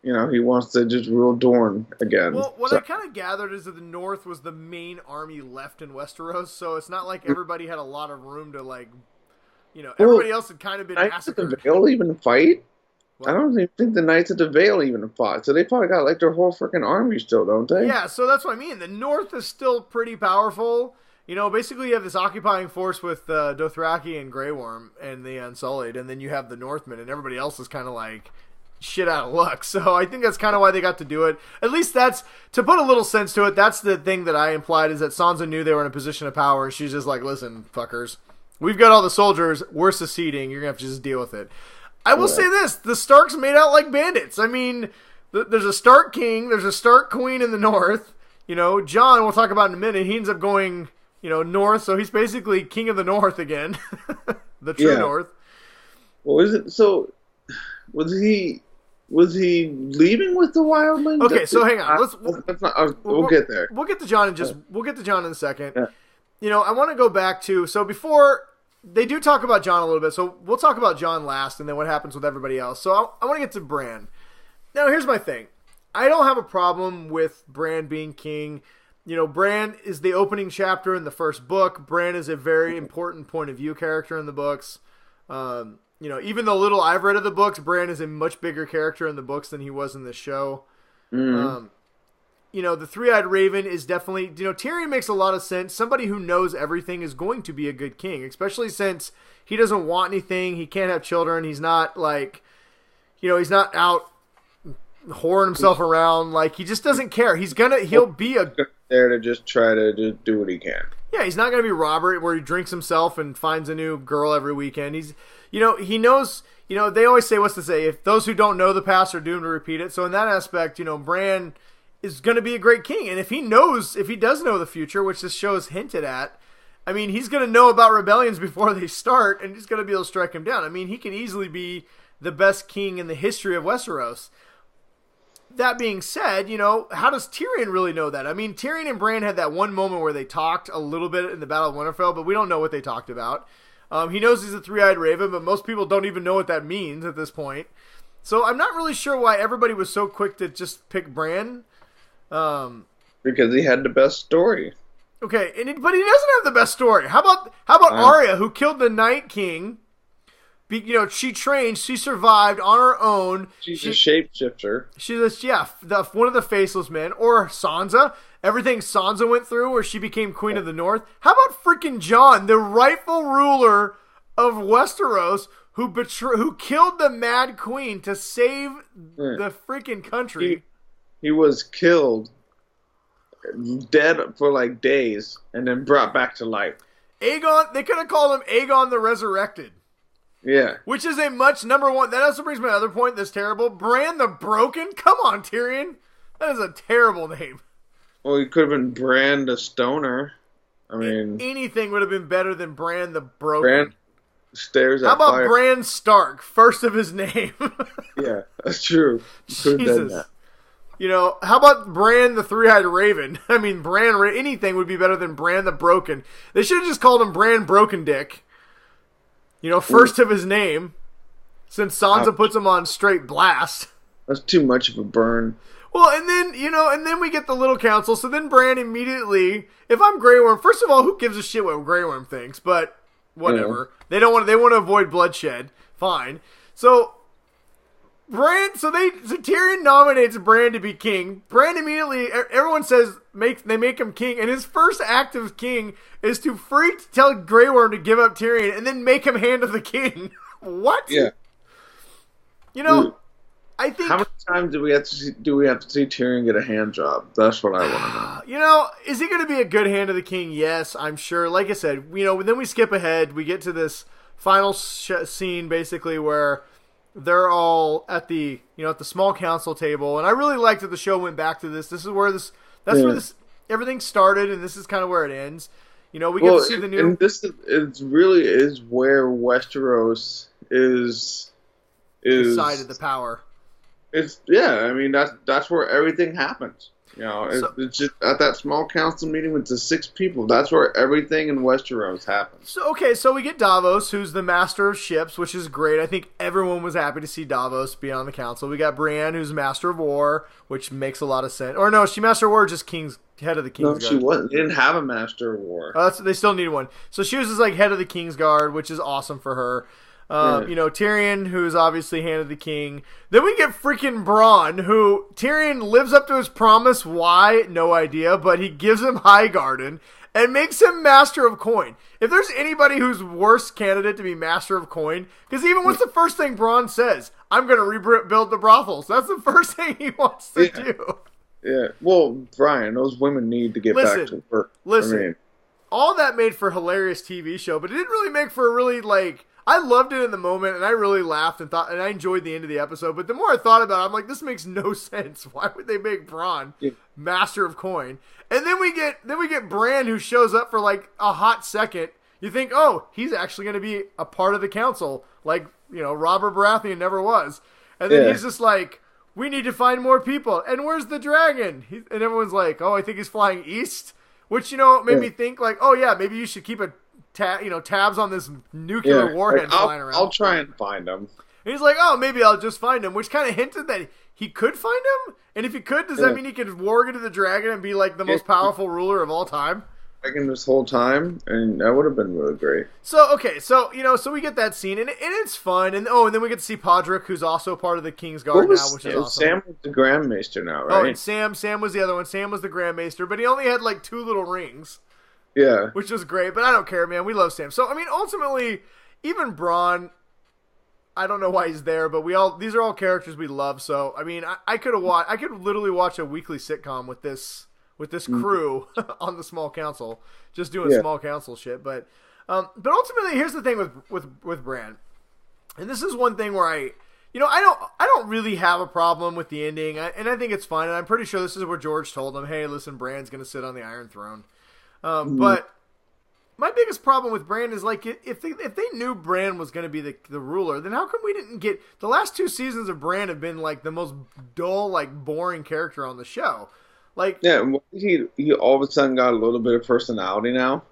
he wants to just rule Dorne again. Well, what I kind of gathered is that the North was the main army left in Westeros, so it's not like everybody had a lot of room to, everybody else had kind of been massacred. Did the Vale even fight? What? I don't even think the Knights of the Vale even fought, so they probably got, their whole freaking army still, don't they? Yeah, so that's what I mean. The North is still pretty powerful. Basically you have this occupying force with Dothraki and Grey Worm and the Unsullied, and then you have the Northmen, and everybody else is kind of shit out of luck. So I think that's kind of why they got to do it. At least that's, to put a little sense to it, that's the thing that I implied, is that Sansa knew they were in a position of power, and she's just like, listen, fuckers, we've got all the soldiers, we're seceding, you're going to have to just deal with it. I will say this, the Starks made out like bandits. I mean, there's a Stark king, there's a Stark queen in the North. Jon, we'll talk about in a minute, he ends up going... North, so he's basically king of the North again. The true North. Well, is it so? Was he leaving with the wildlings? Okay, so hang on. We'll get there. We'll get to Jon in a second. Yeah. I want to go back to, so before they do talk about Jon a little bit, so we'll talk about Jon last, and then what happens with everybody else. So I want to get to Bran. Now, here's my thing. I don't have a problem with Bran being king. Bran is the opening chapter in the first book. Bran is a very important point of view character in the books. Even though little I've read of the books, Bran is a much bigger character in the books than he was in the show. the three-eyed raven is definitely, Tyrion makes a lot of sense. Somebody who knows everything is going to be a good king, especially since he doesn't want anything. He can't have children. He's not he's not out whoring himself around. Like, he just doesn't care. He'll be there to just try to just do what he can. Yeah, he's not going to be Robert where he drinks himself and finds a new girl every weekend. He knows, they always say, what's to say, if those who don't know the past are doomed to repeat it. So in that aspect, Bran is going to be a great king. And if he does know the future, which this show is hinted at, I mean, he's going to know about rebellions before they start, and he's going to be able to strike him down. I mean, he can easily be the best king in the history of Westeros. That being said, how does Tyrion really know that? I mean, Tyrion and Bran had that one moment where they talked a little bit in the Battle of Winterfell, but we don't know what they talked about. He knows he's a three-eyed raven, but most people don't even know what that means at this point. So I'm not really sure why everybody was so quick to just pick Bran. Because he had the best story. Okay, but he doesn't have the best story. How about Arya, who killed the Night King? She trained, she survived on her own. She's a shapeshifter. She's one of the faceless men. Or Sansa, everything Sansa went through, where she became Queen of the North. How about freaking Jon, the rightful ruler of Westeros, who killed the Mad Queen to save the freaking country? He was killed, dead for like days, and then brought back to life. Aegon, they could have called him Aegon the Resurrected. Yeah. Which is a much number one. That also brings me to my other point that's terrible. Bran the Broken? Come on, Tyrion. That is a terrible name. Well, he could have been Bran the Stoner. I mean, anything would have been better than Bran the Broken. Bran stares at How about fire. Bran Stark, first of his name? Yeah, that's true. Could have done that. How about Bran the Three-Eyed Raven? I mean, anything would be better than Bran the Broken. They should have just called him Bran Broken Dick. First of his name, since Sansa puts him on straight blast. That's too much of a burn. Well, and then we get the Little Council. So then Bran immediately, if I'm Grey Worm, first of all, who gives a shit what Grey Worm thinks? But whatever. Yeah. They want to avoid bloodshed. Fine. So Tyrion nominates Bran to be king. Bran immediately, everyone says they make him king, and his first act of king is to tell Grey Worm to give up Tyrion, and then make him hand of the king. What? Yeah. I think. How many times do we have to see Tyrion get a hand job? That's what I want to know. Is he going to be a good hand of the king? Yes, I'm sure. Like I said, then we skip ahead. We get to this final scene, basically, where they're all at the small council table, and I really liked that the show went back to this. This is where where everything started, and this is kind of where it ends. We get to see the new. And this really is where Westeros is decided the power. I mean that's where everything happens. It's just at that small council meeting with the 6 people. That's where everything in Westeros happens. So we get Davos, who's the master of ships, which is great. I think everyone was happy to see Davos be on the council. We got Brienne, who's master of war, which makes a lot of sense. Or no, she master of war, just head of the Kingsguard. No, she wasn't. They didn't have a master of war. They still need one. So she was just like head of the Kingsguard, which is awesome for her. Tyrion, who's obviously hand of the king. Then we get freaking Bronn, who Tyrion lives up to his promise. Why? No idea. But he gives him Highgarden and makes him master of coin. If there's anybody who's worse candidate to be master of coin, because even what's the first thing Bronn says? I'm going to rebuild the brothels. That's the first thing he wants to do. Yeah. Well, Brian, those women need to get back to work. Listen, all that made for a hilarious TV show, but it didn't really make for a really I loved it in the moment, and I really laughed and I enjoyed the end of the episode. But the more I thought about it, I'm like, this makes no sense. Why would they make Bronn master of coin? And then we get Bran, who shows up for like a hot second. You think, oh, he's actually going to be a part of the council, like Robert Baratheon never was. And then he's just like, we need to find more people. And where's the dragon? And everyone's like, oh, I think he's flying east, which made me think like, oh yeah, maybe you should keep tabs on this nuclear warhead flying around. I'll try and find him. And he's like, oh, maybe I'll just find him, which kind of hinted that he could find him. And if he could, does that mean he could warg into the dragon and be like the most powerful ruler of all time? dragon this whole time, and that would have been really great. So okay, so so we get that scene, and it's fun, and then we get to see Podrick, who's also part of the Kingsguard now, which is awesome. Sam was the Grand Maester now, right? Oh, and Sam was the other one. Sam was the Grand Maester, but he only had like 2 little rings. Yeah, which was great, but I don't care, man. We love Sam. So I mean, ultimately, even Braun, I don't know why he's there, but these are all characters we love. So I mean, I could literally watch a weekly sitcom with this crew on the small council, just doing small council shit. But ultimately, here's the thing with Bran, and this is one thing where I don't really have a problem with the ending, and I think it's fine. And I'm pretty sure this is where George told him, "Hey, listen, Bran's gonna sit on the Iron Throne." But my biggest problem with Bran is like if they knew Bran was going to be the ruler, then how come we didn't get the last 2 seasons of Bran have been like the most dull, like boring character on the show. Like he all of a sudden got a little bit of personality now.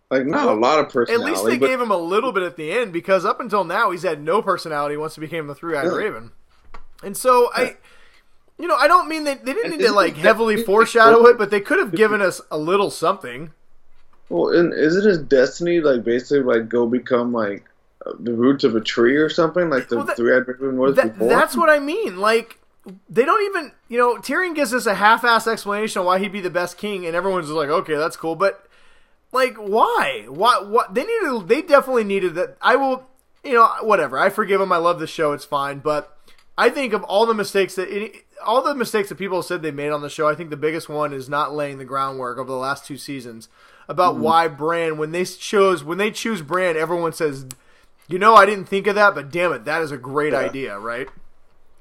Like not a lot of personality. At least they gave him a little bit at the end, because up until now he's had no personality once he became the 3-eyed Raven. And so I don't mean they didn't need to like heavily foreshadow it, but they could have given us a little something. Well, and isn't his destiny like basically like go become like the roots of a tree or something like the 3-eyed Raven was before? That's what I mean. Like they don't even Tyrion gives us a half-ass explanation of why he'd be the best king, and everyone's just like, okay, that's cool, but like why? What they definitely needed that. I will whatever. I forgive them. I love the show. It's fine, but I think of all the mistakes that people said they made on the show, I think the biggest one is not laying the groundwork over the last 2 seasons about why Bran, when they choose Bran, everyone says, I didn't think of that, but damn it, that is a great idea, right?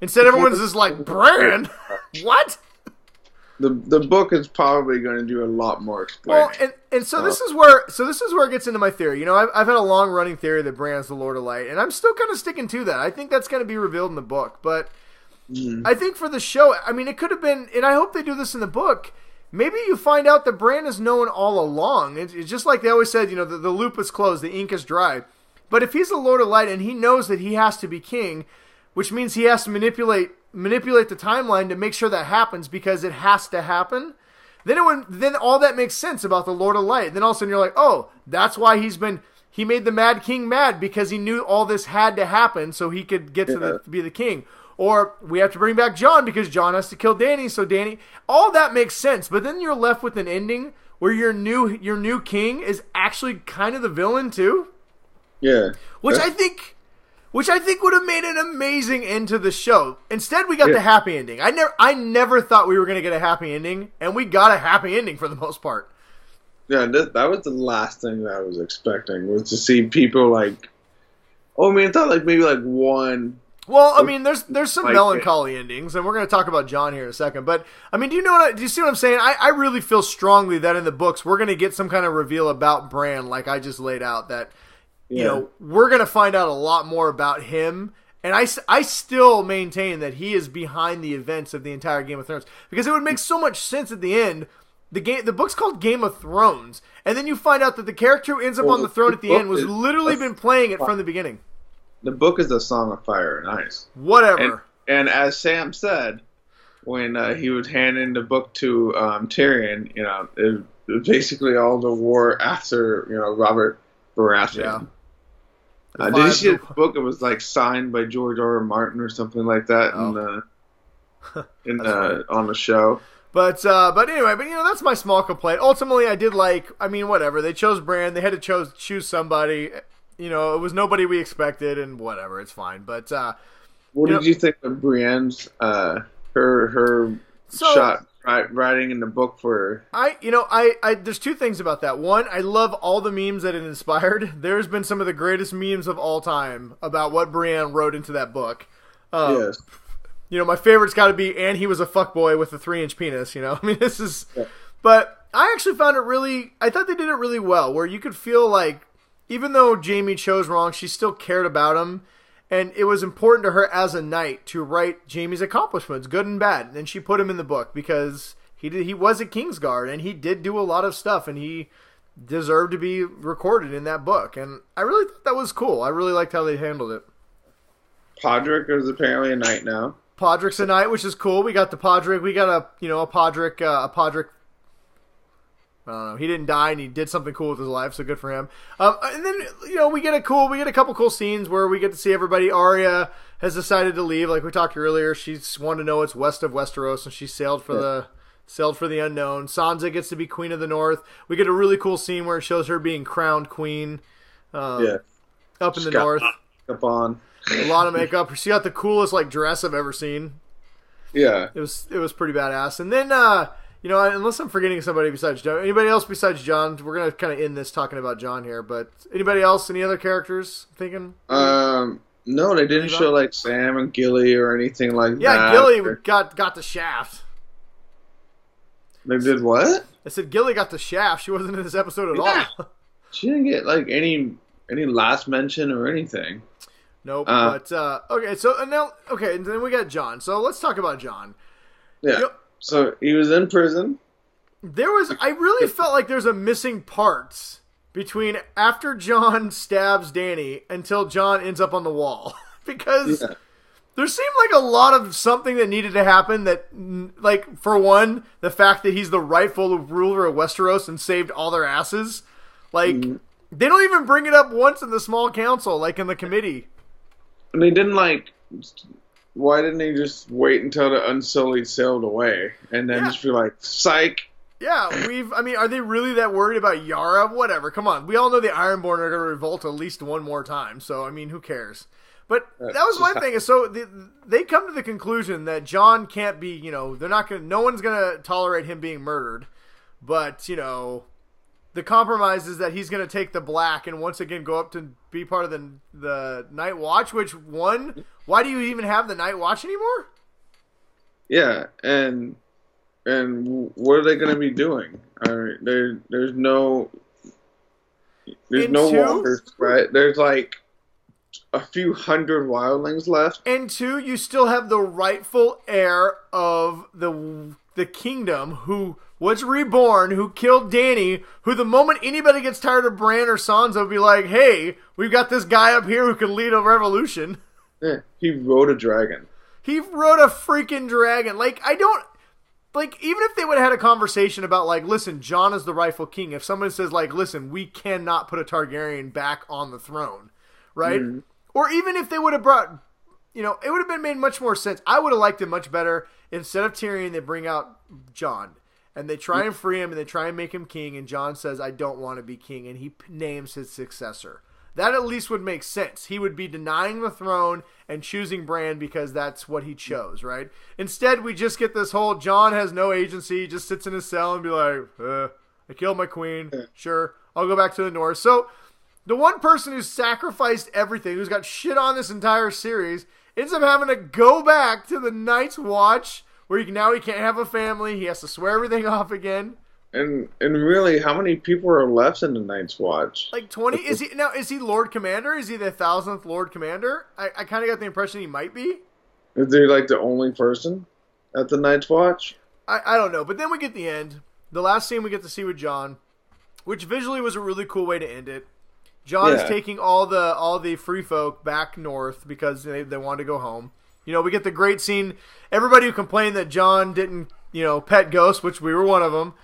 Instead, everyone's just like, Bran? What? The book is probably going to do a lot more explaining. Well, and so this is where it gets into my theory. I've had a long running theory that Bran's the Lord of Light, and I'm still kind of sticking to that. I think that's going to be revealed in the book, but I think for the show, I mean, it could have been, and I hope they do this in the book. Maybe you find out that Bran is known all along. It's just like they always said, the loop is closed, the ink is dry. But if he's the Lord of Light and he knows that he has to be king, which means he has to manipulate the timeline to make sure that happens because it has to happen, then all that makes sense about the Lord of Light. Then all of a sudden you're like, oh, that's why he made the Mad King mad, because he knew all this had to happen so he could get to be the king. Or we have to bring back Jon because Jon has to kill Dany, so Dany... All that makes sense, but then you're left with an ending where your new king is actually kind of the villain too. Yeah. Which I think would have made an amazing end to the show. Instead, we got the happy ending. I never thought we were going to get a happy ending, and we got a happy ending for the most part. Yeah, that was the last thing that I was expecting, was to see people like... Oh, I mean, I thought like maybe like one... Well, I mean, there's some melancholy endings, and we're going to talk about Jon here in a second. But I mean, do you see what I'm saying? I really feel strongly that in the books we're going to get some kind of reveal about Bran, like I just laid out. That we're going to find out a lot more about him, and I still maintain that he is behind the events of the entire Game of Thrones, because it would make so much sense at the end. The book's called Game of Thrones, and then you find out that the character who ends up on the throne at the end was literally been playing it from the beginning. The book is a Song of Fire and Ice. Whatever. And as Sam said, when he was handing the book to Tyrion, it was basically all the war after, Robert Baratheon. Yeah. Did you see the book? It was like signed by George R. R. Martin or something like that on the show. But anyway, that's my small complaint. Ultimately, I did whatever. They chose Bran. They had to choose somebody. It was nobody we expected, and whatever, it's fine. But what did you think of Brienne's her shot writing in the book for? There's 2 things about that. One, I love all the memes that it inspired. There's been some of the greatest memes of all time about what Brienne wrote into that book. Yes. My favorite's got to be, and he was a fuckboy with a 3-inch penis. I mean, this is. Yeah. But I actually found it I thought they did it really well, where you could feel like, even though Jaime chose wrong, she still cared about him, and it was important to her as a knight to write Jaime's accomplishments, good and bad, and she put him in the book because he was a Kingsguard, and he did do a lot of stuff, and he deserved to be recorded in that book, and I really thought that was cool. I really liked how they handled it. Podrick is apparently a knight now. Podrick's a knight, which is cool. We got the Podrick. We got a Podrick I don't know. He didn't die, and he did something cool with his life, so good for him. And then we get a couple cool scenes where we get to see everybody. Arya has decided to leave, like we talked earlier. She's wanted to know what's west of Westeros, and she sailed for the unknown. Sansa gets to be Queen of the North. We get a really cool scene where it shows her being crowned queen. Up in the north. Makeup on. A lot of makeup. She got the coolest dress I've ever seen. Yeah, it was pretty badass. And then unless I'm forgetting somebody besides John, anybody else besides John, we're gonna kind of end this talking about John here. But anybody else? Any other characters? Thinking? No, they didn't show Sam and Gilly or anything like that. Yeah, Gilly got the shaft. They did what? I said Gilly got the shaft. She wasn't in this episode at all. She didn't get any last mention or anything. Nope. But okay, so now and then we got John. So let's talk about John. Yeah. So he was in prison. I really felt like there's a missing parts between after John stabs Dany until John ends up on the wall because there seemed like a lot of something that needed to happen. That, for one, the fact that he's the rightful ruler of Westeros and saved all their asses. They don't even bring it up once in the small council, in the committee. And they didn't why didn't they just wait until the Unsullied sailed away and then just be like, psych? Yeah, are they really that worried about Yara? Whatever, come on. We all know the Ironborn are going to revolt at least one more time, so, who cares? But that was my thing. So they come to the conclusion that John can't be, they're not going to, no one's going to tolerate him being murdered. But, the compromise is that he's going to take the Black and once again go up to be part of the Night Watch, why do you even have the Night Watch anymore? Yeah, and what are they going to be doing? There's no walkers, right? There's a few hundred wildlings left. And two, you still have the rightful heir of the kingdom who was reborn, who killed Dany, who the moment anybody gets tired of Bran or Sansa will be like, hey, we've got this guy up here who can lead a revolution. Yeah, he rode a dragon. He rode a freaking dragon. Even if they would have had a conversation about, listen, Jon is the rightful king. If someone says, listen, we cannot put a Targaryen back on the throne, right? Mm-hmm. Or even if they would have brought, it would have been made much more sense. I would have liked it much better. Instead of Tyrion, they bring out Jon. And they try and free him, and they try and make him king, and Jon says, I don't want to be king, and he names his successor. That at least would make sense. He would be denying the throne and choosing Bran because that's what he chose, right? Instead, we just get this whole Jon has no agency, he just sits in his cell and be like, I killed my queen, sure, I'll go back to the north. So, the one person who's sacrificed everything, who's got shit on this entire series, ends up having to go back to the Night's Watch, where he can't have a family. He has to swear everything off again. And really, how many people are left in the Night's Watch? 20? Is he Lord Commander? Is he the 1,000th Lord Commander? I kind of got the impression he might be. Is he the only person at the Night's Watch? I don't know. But then we get the end. The last scene we get to see with Jon, which visually was a really cool way to end it. Jon is taking all the free folk back north because they want to go home. We get the great scene. Everybody who complained that Jon didn't, pet Ghost, which we were one of them.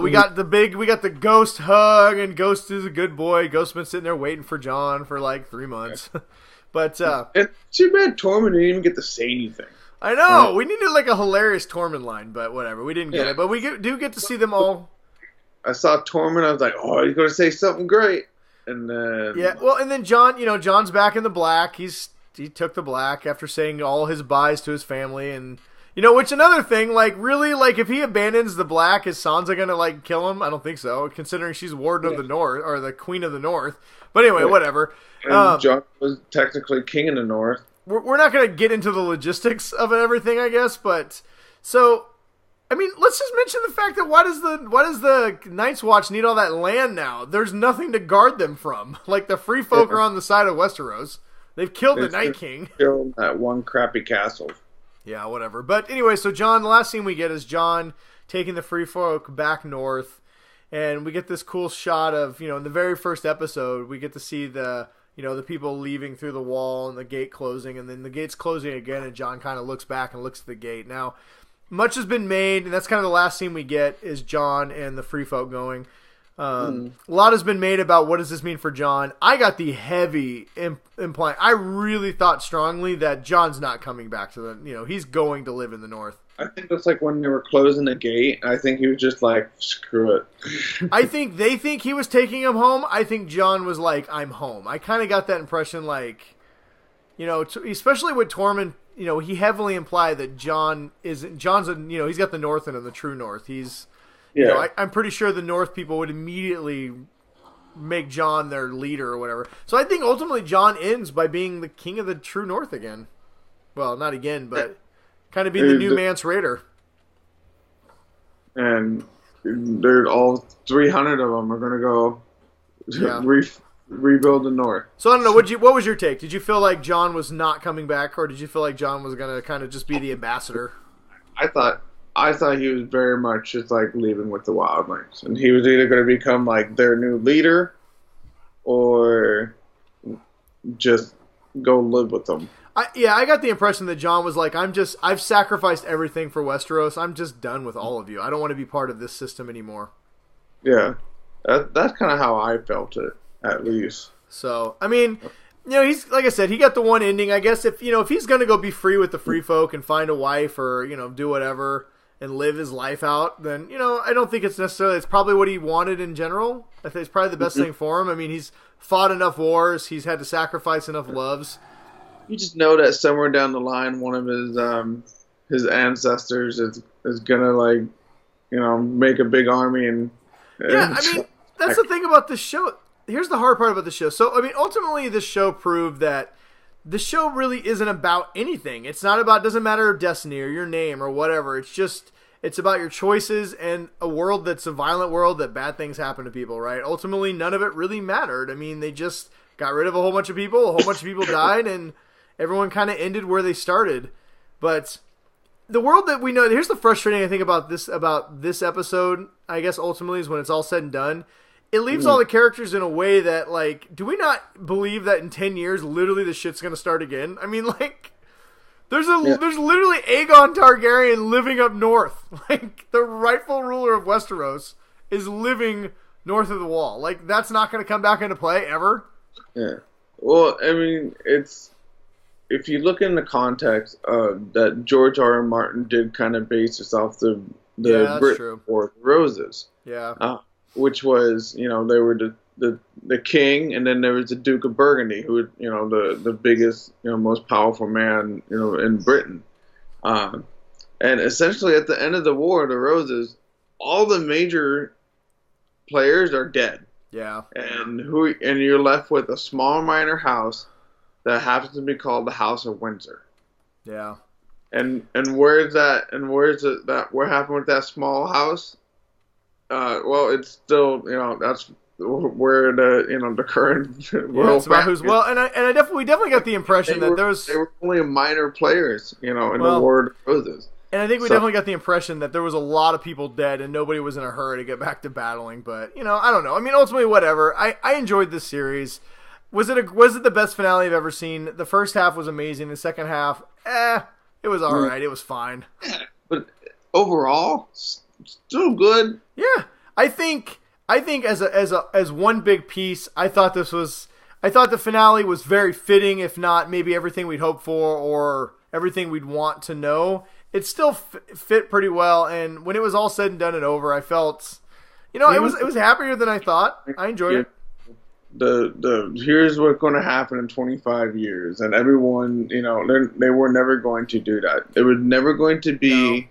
We got the Ghost hug, and Ghost is a good boy. Ghost's been sitting there waiting for Jon for 3 months. But and too bad Tormund didn't even get to say anything. I know we needed a hilarious Tormund line, but whatever, we didn't get it. But we do get to see them all. I saw Tormund. I was like, oh, he's going to say something great, and then and then Jon, Jon's back in the Black. He took the Black after saying all his byes to his family, and which another thing, really, if he abandons the Black, is Sansa gonna kill him? I don't think so, considering she's Warden of the North, or the Queen of the North. But anyway, whatever. And Jon was technically King of the North. We're not gonna get into the logistics of everything, I guess, but so. Let's just mention the fact that why does the Night's Watch need all that land now? There's nothing to guard them from. The free folk are on the side of Westeros. They've killed the Night King. Killed that one crappy castle. Yeah, whatever. But anyway, so Jon, the last scene we get is Jon taking the free folk back north, and we get this cool shot of, in the very first episode, we get to see the people leaving through the wall and the gate closing, and then the gate's closing again, and Jon kind of looks back and looks at the gate. Now, much has been made, and that's kind of the last scene we get is Jon and the free folk going. A lot has been made about what does this mean for Jon. I got the heavy implying. I really thought strongly that Jon's not coming back to he's going to live in the North. I think that's like when they were closing the gate. I think he was just like, screw it. I think they think he was taking him home. I think Jon was like, I'm home. I kind of got that impression, like, especially with Tormund, he heavily implied that Jon's he's got the North and the true North. He's, I'm pretty sure the North people would immediately make Jon their leader or whatever. So I think ultimately Jon ends by being the king of the true North again. Well, not again, but kind of being the new Mance Raider. And they're all 300 of them are going to go rebuild the North. So I don't know, what was your take? Did you feel like Jon was not coming back, or did you feel like Jon was going to kind of just be the ambassador? I thought he was very much just like leaving with the wildlings, and he was either going to become like their new leader or just go live with them. I got the impression that Jon was like, I've sacrificed everything for Westeros. I'm just done with all of you. I don't want to be part of this system anymore. Yeah, that's kind of how I felt it, at least. So, I mean, he's, like I said, he got the one ending. I guess if he's going to go be free with the free folk and find a wife or, do whatever and live his life out, then, I don't think it's probably what he wanted in general. I think it's probably the best thing for him. I mean, he's fought enough wars. He's had to sacrifice enough loves. You just know that somewhere down the line, one of his ancestors is gonna make a big army and I mean, that's the thing about this show. Here's the hard part about the show. So I mean, ultimately, this show proved that the show really isn't about anything. It's not about, doesn't matter destiny or your name or whatever. It's about your choices and a world that's a violent world that bad things happen to people. Right? Ultimately, none of it really mattered. I mean, they just got rid of a whole bunch of people. A whole bunch of people died, and everyone kind of ended where they started. But the world that we know, here's the frustrating thing about this episode, I guess ultimately, is when it's all said and done, it leaves all the characters in a way that, like, do we not believe that in 10 years, literally the shit's going to start again? I mean, like, there's literally Aegon Targaryen living up north. Like, the rightful ruler of Westeros is living north of the wall. Like, that's not going to come back into play ever. Yeah. Well, I mean, if you look in the context that George R. R. Martin did kind of base this off the Britain War of Roses. Yeah. Which was, they were the king, and then there was the Duke of Burgundy, who, the biggest, most powerful man, in Britain. And essentially at the end of the War of the Roses, all the major players are dead. Yeah. And you're left with a small minor house that happens to be called the House of Windsor. Yeah. And where's that? And what happened with that small house? Well, it's still, that's where the current world. And we definitely got the impression that they were only minor players, in the War of the Roses. And I think we definitely got the impression that there was a lot of people dead and nobody was in a hurry to get back to battling. But, I don't know. I mean, ultimately, whatever. I enjoyed this series. Was it the best finale I've ever seen? The first half was amazing. The second half, it was all right. It was fine. But overall, still good. Yeah, I think as one big piece, I thought the finale was very fitting, if not maybe everything we'd hope for or everything we'd want to know. It still fit pretty well, and when it was all said and done and over, I felt, it was happier than I thought. I enjoyed it. Here's what's going to happen in 25 years, and everyone, they were never going to do that. It was never going to be,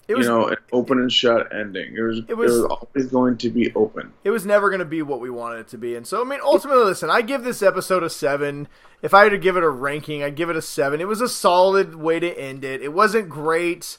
an open and shut ending. It was always going to be open. It was never going to be what we wanted it to be, and so I mean, ultimately, listen, I give this episode a 7. If I had to give it a ranking, I'd give it a 7. It was a solid way to end it. It wasn't great,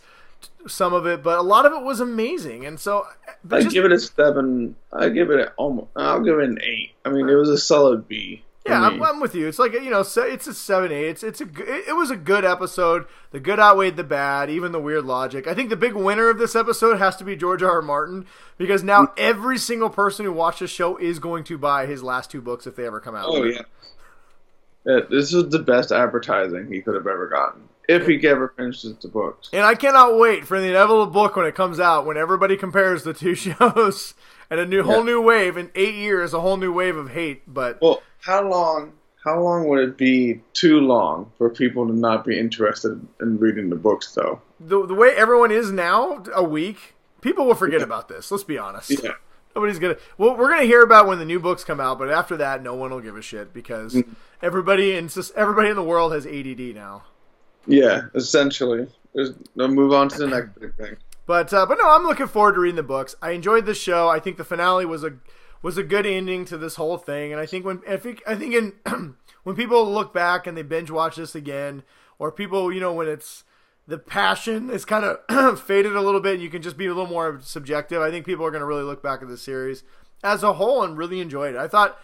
some of it, but a lot of it was amazing, and so I give it a 7. I'll give it an 8. I mean, it was a solid B. Yeah, I'm with you. It's like, it's a 7-8. It was a good episode. The good outweighed the bad, even the weird logic. I think the big winner of this episode has to be George R. R. Martin, because now every single person who watched the show is going to buy his last 2 books if they ever come out. Oh yeah. This is the best advertising he could have ever gotten. if he ever finishes the books. And I cannot wait for the inevitable book when it comes out, when everybody compares the two shows and whole new wave. In 8 years, a whole new wave of hate. But well, how long would it be too long for people to not be interested in reading the books, though? The way everyone is now, a week, people will forget about this. Let's be honest. Yeah. Nobody's gonna. Well, we're gonna hear about when the new books come out, but after that, no one will give a shit because everybody in the world has ADD now. Yeah, essentially. They'll move on to the next big thing. But no, I'm looking forward to reading the books. I enjoyed the show. I think the finale was a good ending to this whole thing, and I think when people look back and they binge watch this again, or people, when it's the passion is kind of faded a little bit, and you can just be a little more subjective. I think people are going to really look back at the series as a whole and really enjoy it. I thought,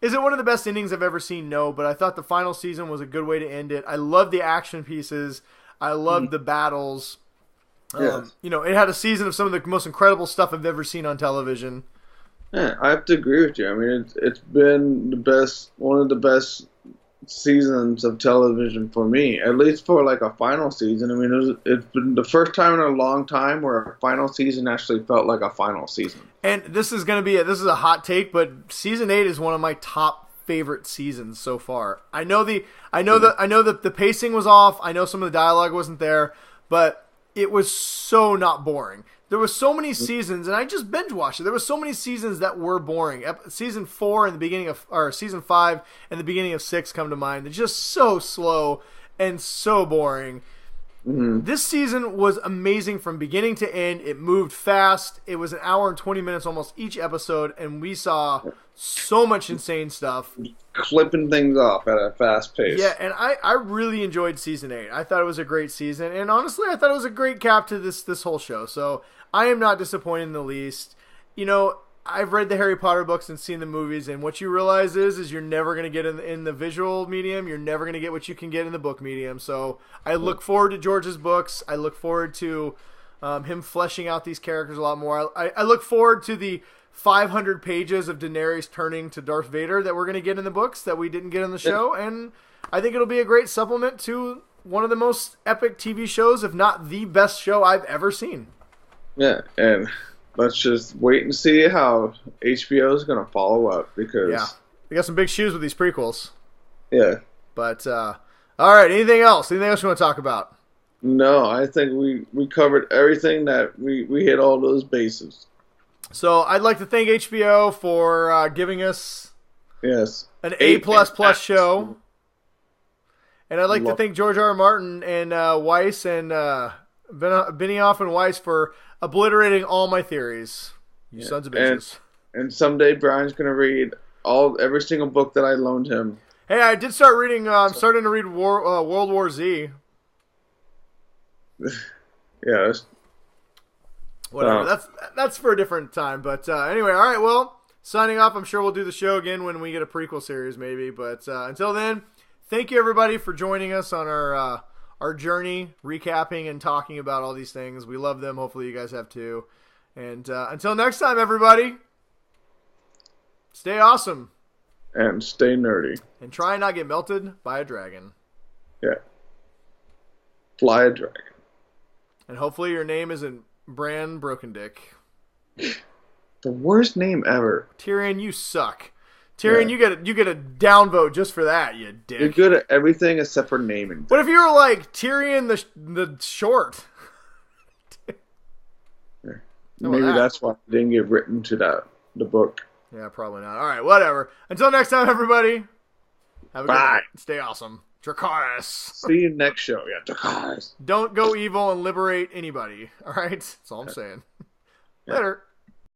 is it one of the best endings I've ever seen? No, but I thought the final season was a good way to end it. I love the action pieces. I love the battles. Yes. It had a season of some of the most incredible stuff I've ever seen on television. Yeah, I have to agree with you. I mean, it's been one of the best seasons of television for me, at least for like a final season. I mean, it's been the first time in a long time where a final season actually felt like a final season. And this is a hot take, but season 8 is one of my top favorite seasons so far. I know that the pacing was off. I know some of the dialogue wasn't there, but it was so not boring. There was so many seasons, and I just binge watched it. There was so many seasons that were boring. Season 4 and the beginning of, or season 5 and the beginning of 6 come to mind. They're just so slow and so boring. Mm-hmm. This season was amazing from beginning to end. It moved fast. It was an hour and 20 minutes almost each episode, and we saw so much insane stuff. Clipping things off at a fast pace. Yeah, and I really enjoyed season 8. I thought it was a great season, and honestly, I thought it was a great cap to this whole show. So I am not disappointed in the least. I've read the Harry Potter books and seen the movies, and what you realize is you're never going to get in the visual medium. You're never going to get what you can get in the book medium. So I look forward to George's books. I look forward to him fleshing out these characters a lot more. I look forward to the 500 pages of Daenerys turning to Darth Vader that we're going to get in the books that we didn't get in the show, and I think it'll be a great supplement to one of the most epic TV shows, if not the best show I've ever seen. Yeah, and let's just wait and see how HBO is going to follow up, because they got some big shoes with these prequels. Yeah. But, all right, anything else? Anything else you want to talk about? No, I think we covered everything that we hit all those bases. So I'd like to thank HBO for giving us an A++ show. And I'd like to thank George R. R. Martin and Weiss and Benioff and Weiss for obliterating all my theories. You sons of bitches. And someday Brian's going to read every single book that I loaned him. Hey, I did start reading. I'm starting to read World War Z. Yeah. Whatever. That's for a different time. But anyway, all right. Well, signing off. I'm sure we'll do the show again when we get a prequel series, maybe. But until then, thank you everybody for joining us on our journey, recapping and talking about all these things. We love them. Hopefully, you guys have too. And until next time, everybody, stay awesome and stay nerdy and try and not get melted by a dragon. Yeah. Fly a dragon. And hopefully, your name isn't Bran Broken Dick. The worst name ever. Tyrion, you suck. Tyrion, you get a downvote just for that, you dick. You're good at everything except for naming. What if you were like Tyrion the short? Maybe that's why it didn't get written to the book. Yeah, probably not. All right, whatever. Until next time, everybody. Have a good night. Stay awesome. Dracarys. See you next show. Yeah, Dracarys. Don't go evil and liberate anybody. All right? That's all I'm saying. Later.